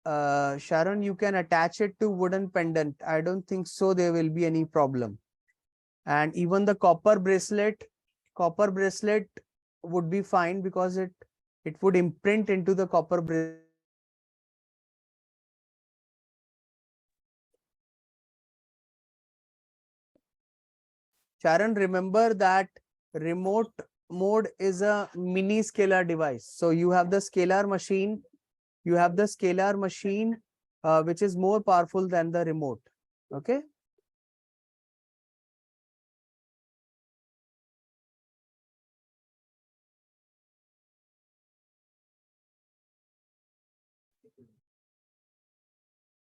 Sharon, you can attach it to wooden pendant. I don't think so there will be any problem. And even the copper bracelet would be fine because it would imprint into the copper bracelet. Sharon, remember that remote mode is a mini scalar device. So you have the scalar machine, which is more powerful than the remote. Okay.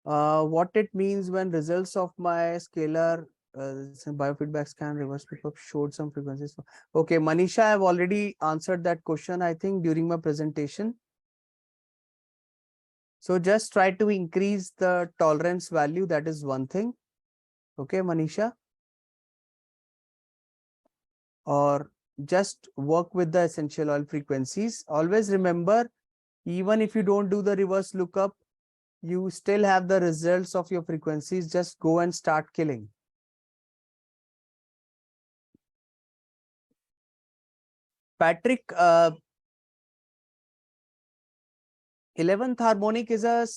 What it means when results of my scalar biofeedback scan reverse pickup showed some frequencies. Okay, Manisha, I've already answered that question, I think, during my presentation. So just try to increase the tolerance value. That is one thing. Okay, Manisha. Or just work with the essential oil frequencies. Always remember, even if you don't do the reverse lookup, you still have the results of your frequencies. Just go and start killing. Patrick, 11th harmonic is a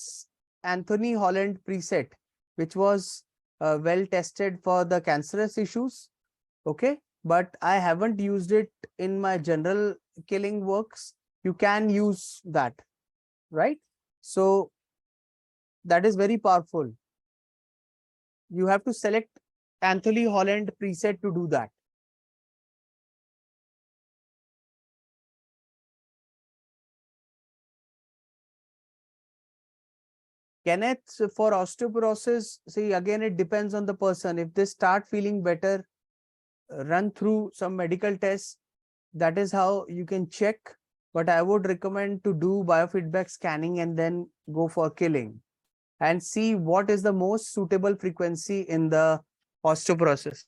Anthony Holland preset, which was well tested for the cancerous issues. Okay, but I haven't used it in my general killing works. You can use that, right? So that is very powerful. You have to select Anthony Holland preset to do that. Kenneth, for osteoporosis, see, again, it depends on the person. If they start feeling better, run through some medical tests. That is how you can check. But I would recommend to do biofeedback scanning and then go for killing and see what is the most suitable frequency in the osteoporosis.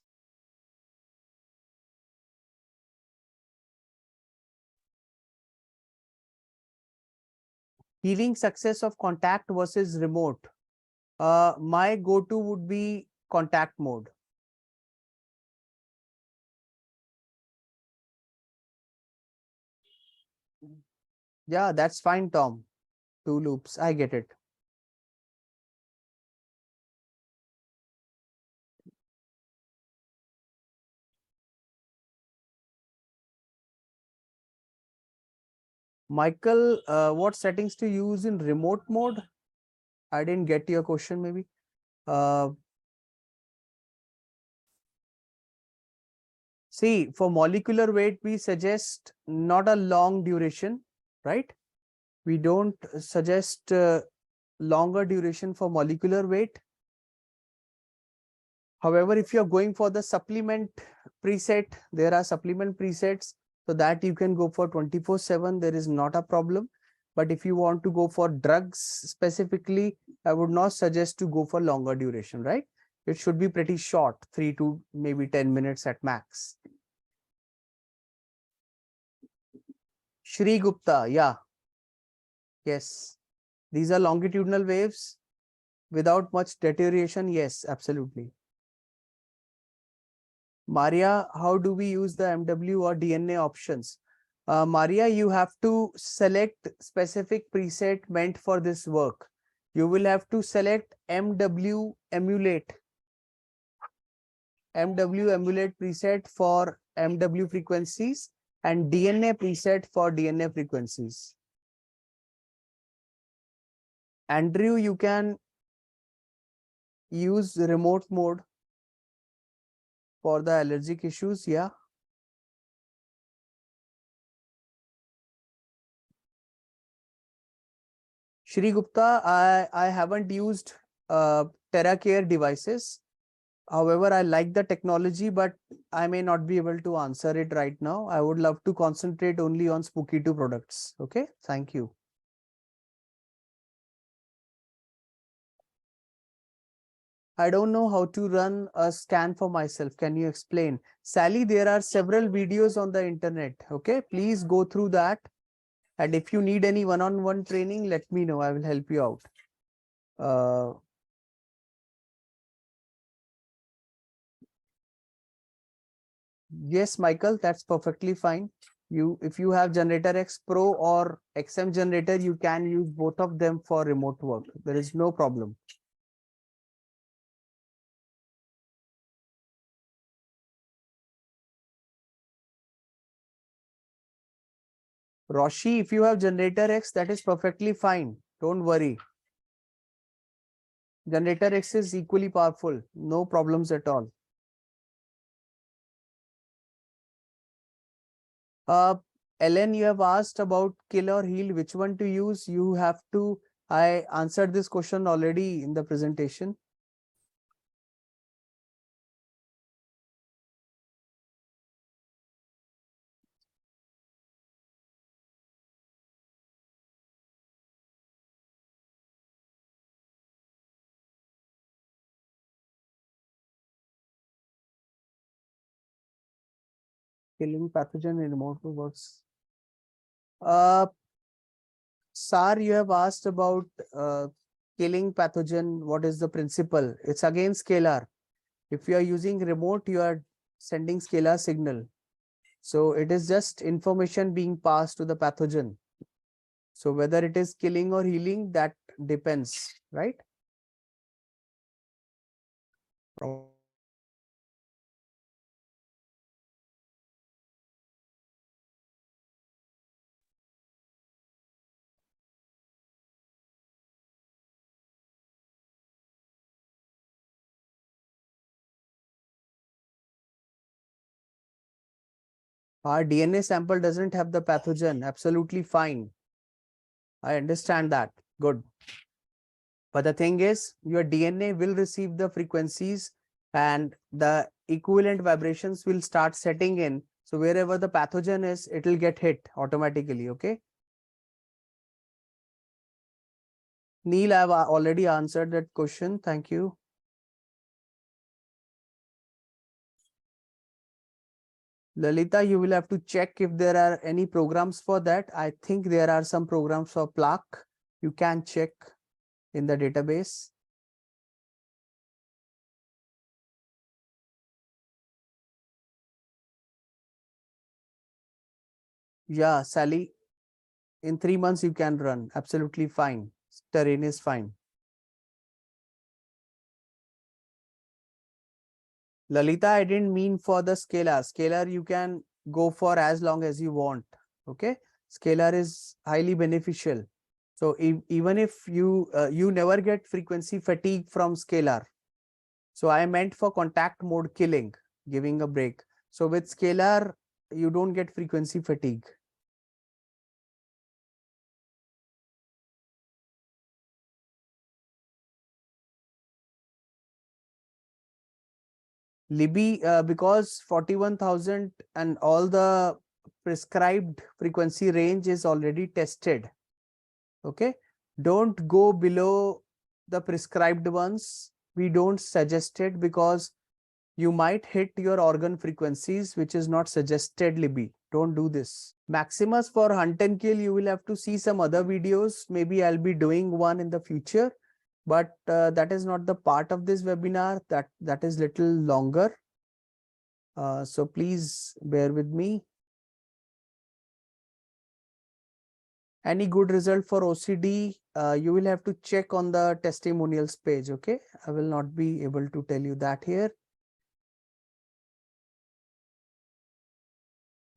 Healing success of contact versus remote. My go-to would be contact mode. Yeah, that's fine, Tom. 2 loops. I get it. Michael, what settings to use in remote mode? I didn't get your question, maybe. See, for molecular weight, we suggest not a long duration, right? We don't suggest longer duration for molecular weight. However, if you're going for the supplement preset, there are supplement presets, so that you can go for 24/7. There is not a problem. But if you want to go for drugs specifically, I would not suggest to go for longer duration, right? It should be pretty short, 3 to maybe 10 minutes at max. Shri Gupta, yeah. Yes. These are longitudinal waves without much deterioration. Yes, absolutely. Maria, how do we use the MW or DNA options? Maria, you have to select specific preset meant for this work. You will have to select MW emulate preset for MW frequencies and DNA preset for DNA frequencies. Andrew, you can use remote mode for the allergic issues. Yeah, Shri Gupta, I haven't used TerraCare devices. However, I like the technology, but I may not be able to answer it right now. I would love to concentrate only on Spooky2 products. Okay, thank you. I don't know how to run a scan for myself. Can you explain? Sally, there are several videos on the internet. Okay, please go through that. And if you need any one-on-one training, let me know. I will help you out. Yes, Michael, that's perfectly fine. If you have Generator X Pro or XM generator, you can use both of them for remote work. There is no problem. Roshi, if you have Generator X, that is perfectly fine. Don't worry. Generator X is equally powerful. No problems at all. Ellen, you have asked about kill or heal. Which one to use? You have to. I answered this question already in the presentation. Killing pathogen in remote works. Sir, you have asked about killing pathogen. What is the principle? It's again scalar. If you are using remote, you are sending scalar signal. So it is just information being passed to the pathogen. So whether it is killing or healing, that depends, right? Our DNA sample doesn't have the pathogen. Absolutely fine. I understand that. Good. But the thing is, your DNA will receive the frequencies and the equivalent vibrations will start setting in. So wherever the pathogen is, it will get hit automatically. Okay. Neil, I've already answered that question. Thank you. Lalita, you will have to check if there are any programs for that. I think there are some programs for plaque. You can check in the database. Yeah, Sally, in 3 months you can run. Absolutely fine. Terrain is fine. Lalita, I didn't mean for the scalar. Scalar you can go for as long as you want. Okay. Scalar is highly beneficial. So even if you never get frequency fatigue from scalar. So I meant for contact mode killing, giving a break. So with scalar, you don't get frequency fatigue. Libby, because 41,000 and all the prescribed frequency range is already tested. Okay. Don't go below the prescribed ones. We don't suggest it because you might hit your organ frequencies, which is not suggested, Libby. Don't do this. Maximus for hunt and kill, you will have to see some other videos. Maybe I'll be doing one in the future, but that is not the part of this webinar. That is little longer. So please bear with me. Any good result for OCD, you will have to check on the testimonials page. Okay, I will not be able to tell you that here.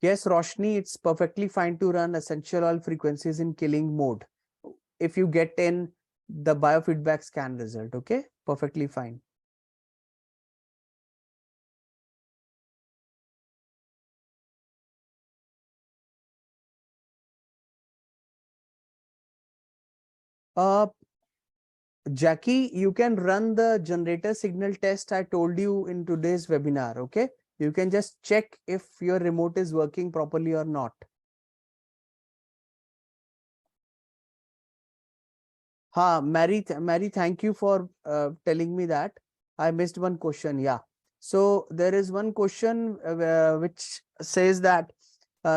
Yes, Roshni, it's perfectly fine to run essential oil frequencies in killing mode if you get in the biofeedback scan result. Okay, perfectly fine. Jackie, you can run the generator signal test I told you in today's webinar. Okay, you can just check if your remote is working properly or not. Mary, thank you for telling me that. I missed one question. Yeah. So there is one question which says that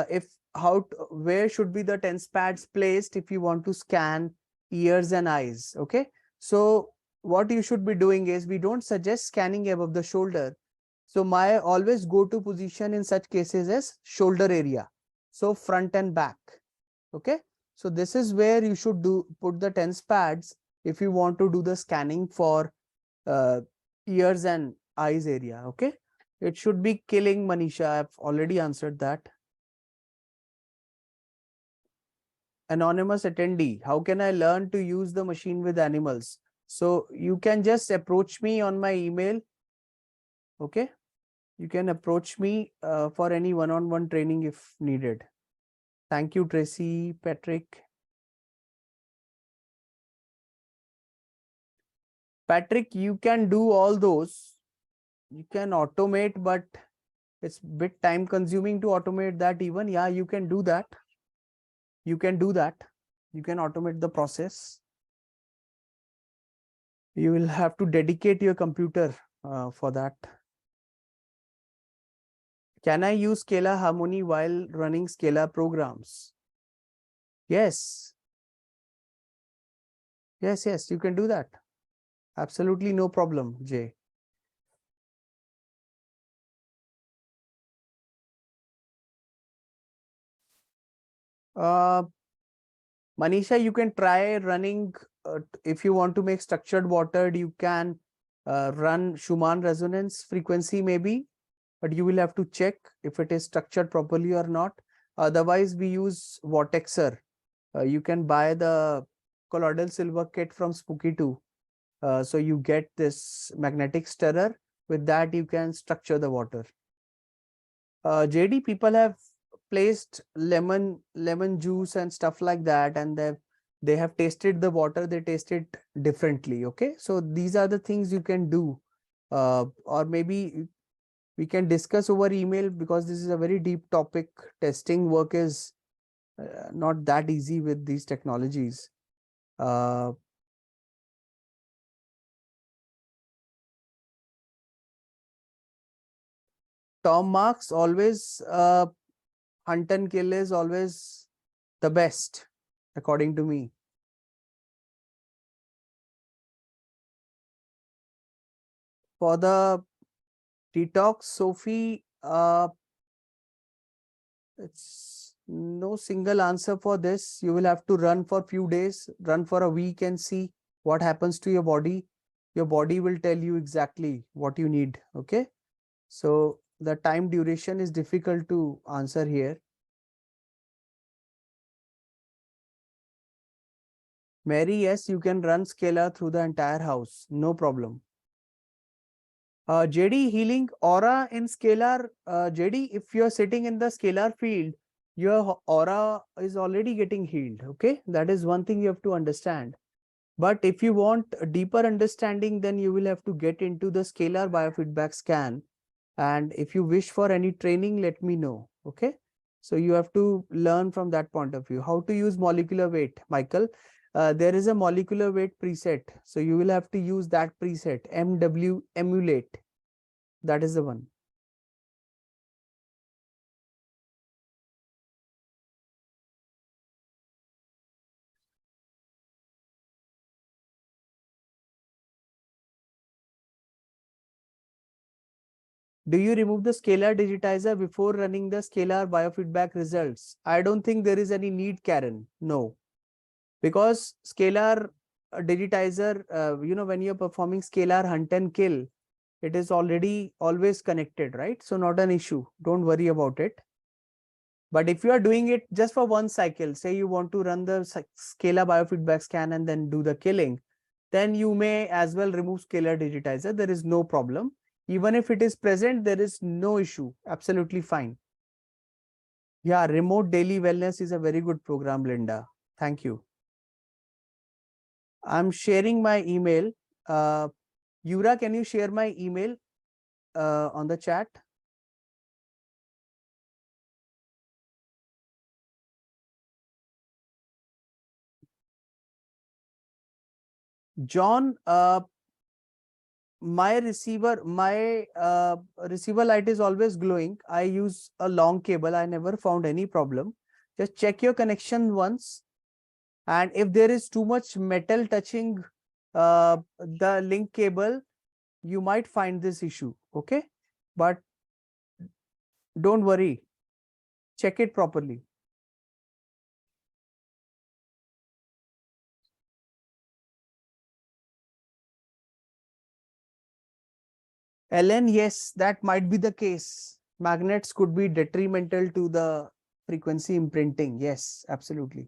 if where should be the TENS pads placed if you want to scan ears and eyes? Okay. So what you should be doing is, we don't suggest scanning above the shoulder. So my always go-to position in such cases is shoulder area. So front and back. Okay. So this is where you should put the TENS pads if you want to do the scanning for ears and eyes area. Okay. It should be killing, Manisha. I've already answered that. Anonymous attendee, how can I learn to use the machine with animals? So you can just approach me on my email. Okay. You can approach me for any one-on-one training if needed. Thank you, Tracy, Patrick. Patrick, you can do all those. You can automate, but it's a bit time consuming to automate that even. Yeah, you can do that. You can do that. You can automate the process. You will have to dedicate your computer for that. Can I use scalar harmony while running scalar programs? Yes. Yes, you can do that. Absolutely no problem, Jay. Manisha, you can try running, if you want to make structured water, you can run Schumann resonance frequency maybe, but you will have to check if it is structured properly or not. Otherwise, we use Vortexer. You can buy the colloidal silver kit from Spooky2. So you get this magnetic stirrer. With that, you can structure the water. JD, people have placed lemon juice and stuff like that, and they have tasted the water. They taste it differently. Okay, so these are the things you can do, or maybe we can discuss over email, because this is a very deep topic. Testing work is not that easy with these technologies. Tom Marks, always hunt and kill is always the best, according to me. For the detox, Sophie, it's no single answer for this. You will have to run for few days, run for a week and see what happens to your body. Your body will tell you exactly what you need. Okay. So the time duration is difficult to answer here. Mary, yes, you can run scalar through the entire house. No problem. JD, healing aura in scalar. JD, if you're sitting in the scalar field, your aura is already getting healed. Okay, that is one thing you have to understand. But if you want a deeper understanding, then you will have to get into the scalar biofeedback scan. And if you wish for any training, let me know. Okay, so you have to learn from that point of view. How to use molecular weight, Michael? There is a molecular weight preset. So you will have to use that preset, MW emulate. That is the one. Do you remove the scalar digitizer before running the scalar biofeedback results? I don't think there is any need, Karen. No, because scalar digitizer, when you're performing scalar hunt and kill, it is already always connected, right? So not an issue. Don't worry about it. But if you are doing it just for one cycle, say you want to run the scalar biofeedback scan and then do the killing, then you may as well remove scalar digitizer. There is no problem. Even if it is present, there is no issue. Absolutely fine. Yeah, remote daily wellness is a very good program, Linda. Thank you. I'm sharing my email. Yura, can you share my email on the chat? John, my receiver light is always glowing. I use a long cable. I never found any problem. Just check your connection once. And if there is too much metal touching the link cable, you might find this issue. Okay. But don't worry. Check it properly. Ellen, yes, that might be the case. Magnets could be detrimental to the frequency imprinting. Yes, absolutely.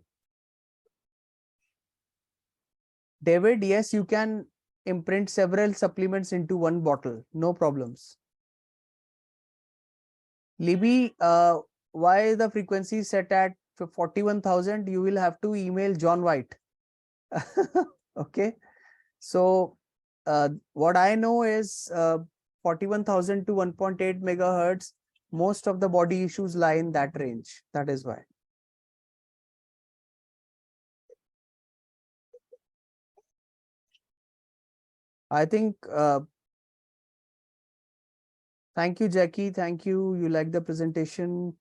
David, yes, you can imprint several supplements into one bottle. No problems. Libby, why the frequency is set at 41,000? You will have to email John White. Okay. So what I know is 41,000 to 1.8 megahertz. Most of the body issues lie in that range. That is why. I think, thank you, Jackie. Thank you. You like the presentation.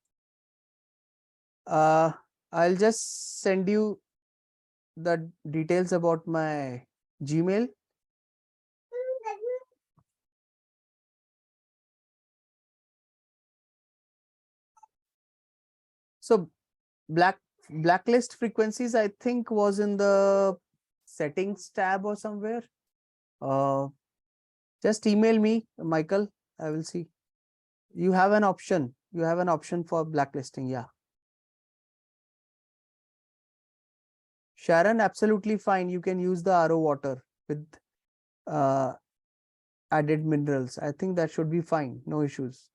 I'll just send you the details about my Gmail. So blacklist frequencies, I think, was in the settings tab or somewhere. Just email me, Michael. I will see. You have an option. You have an option for blacklisting. Yeah. Sharon, absolutely fine. You can use the RO water with added minerals. I think that should be fine. No issues.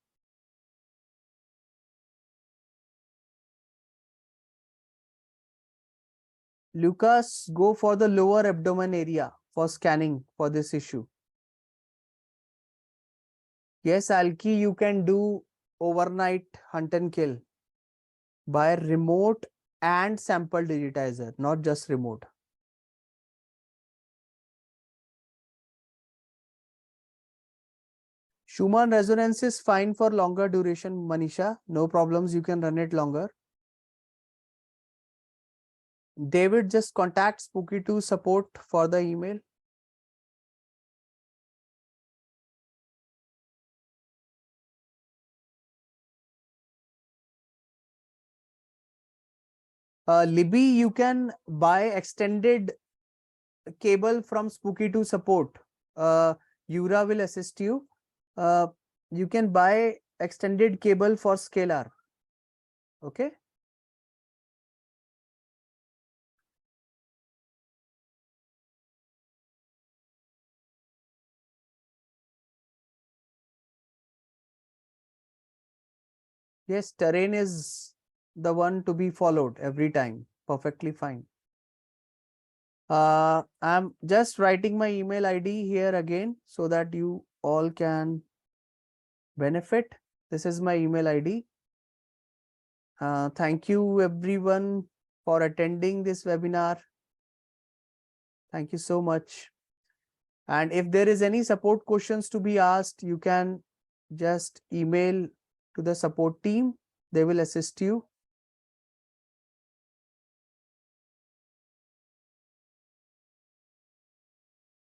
Lucas, go for the lower abdomen area for scanning for this issue. Yes, Alki, you can do overnight hunt and kill by remote and sample digitizer, not just remote. Schumann resonance is fine for longer duration, Manisha. No problems. You can run it longer. David, just contact Spooky2 support for the email. Libby, you can buy extended cable from Spooky2 support. Yura will assist you. You can buy extended cable for Scalar. Okay. Yes, terrain is the one to be followed every time. Perfectly fine. I'm just writing my email ID here again so that you all can benefit. This is my email ID. Thank you everyone for attending this webinar. Thank you so much. And if there is any support questions to be asked, you can just email to the support team. They will assist you.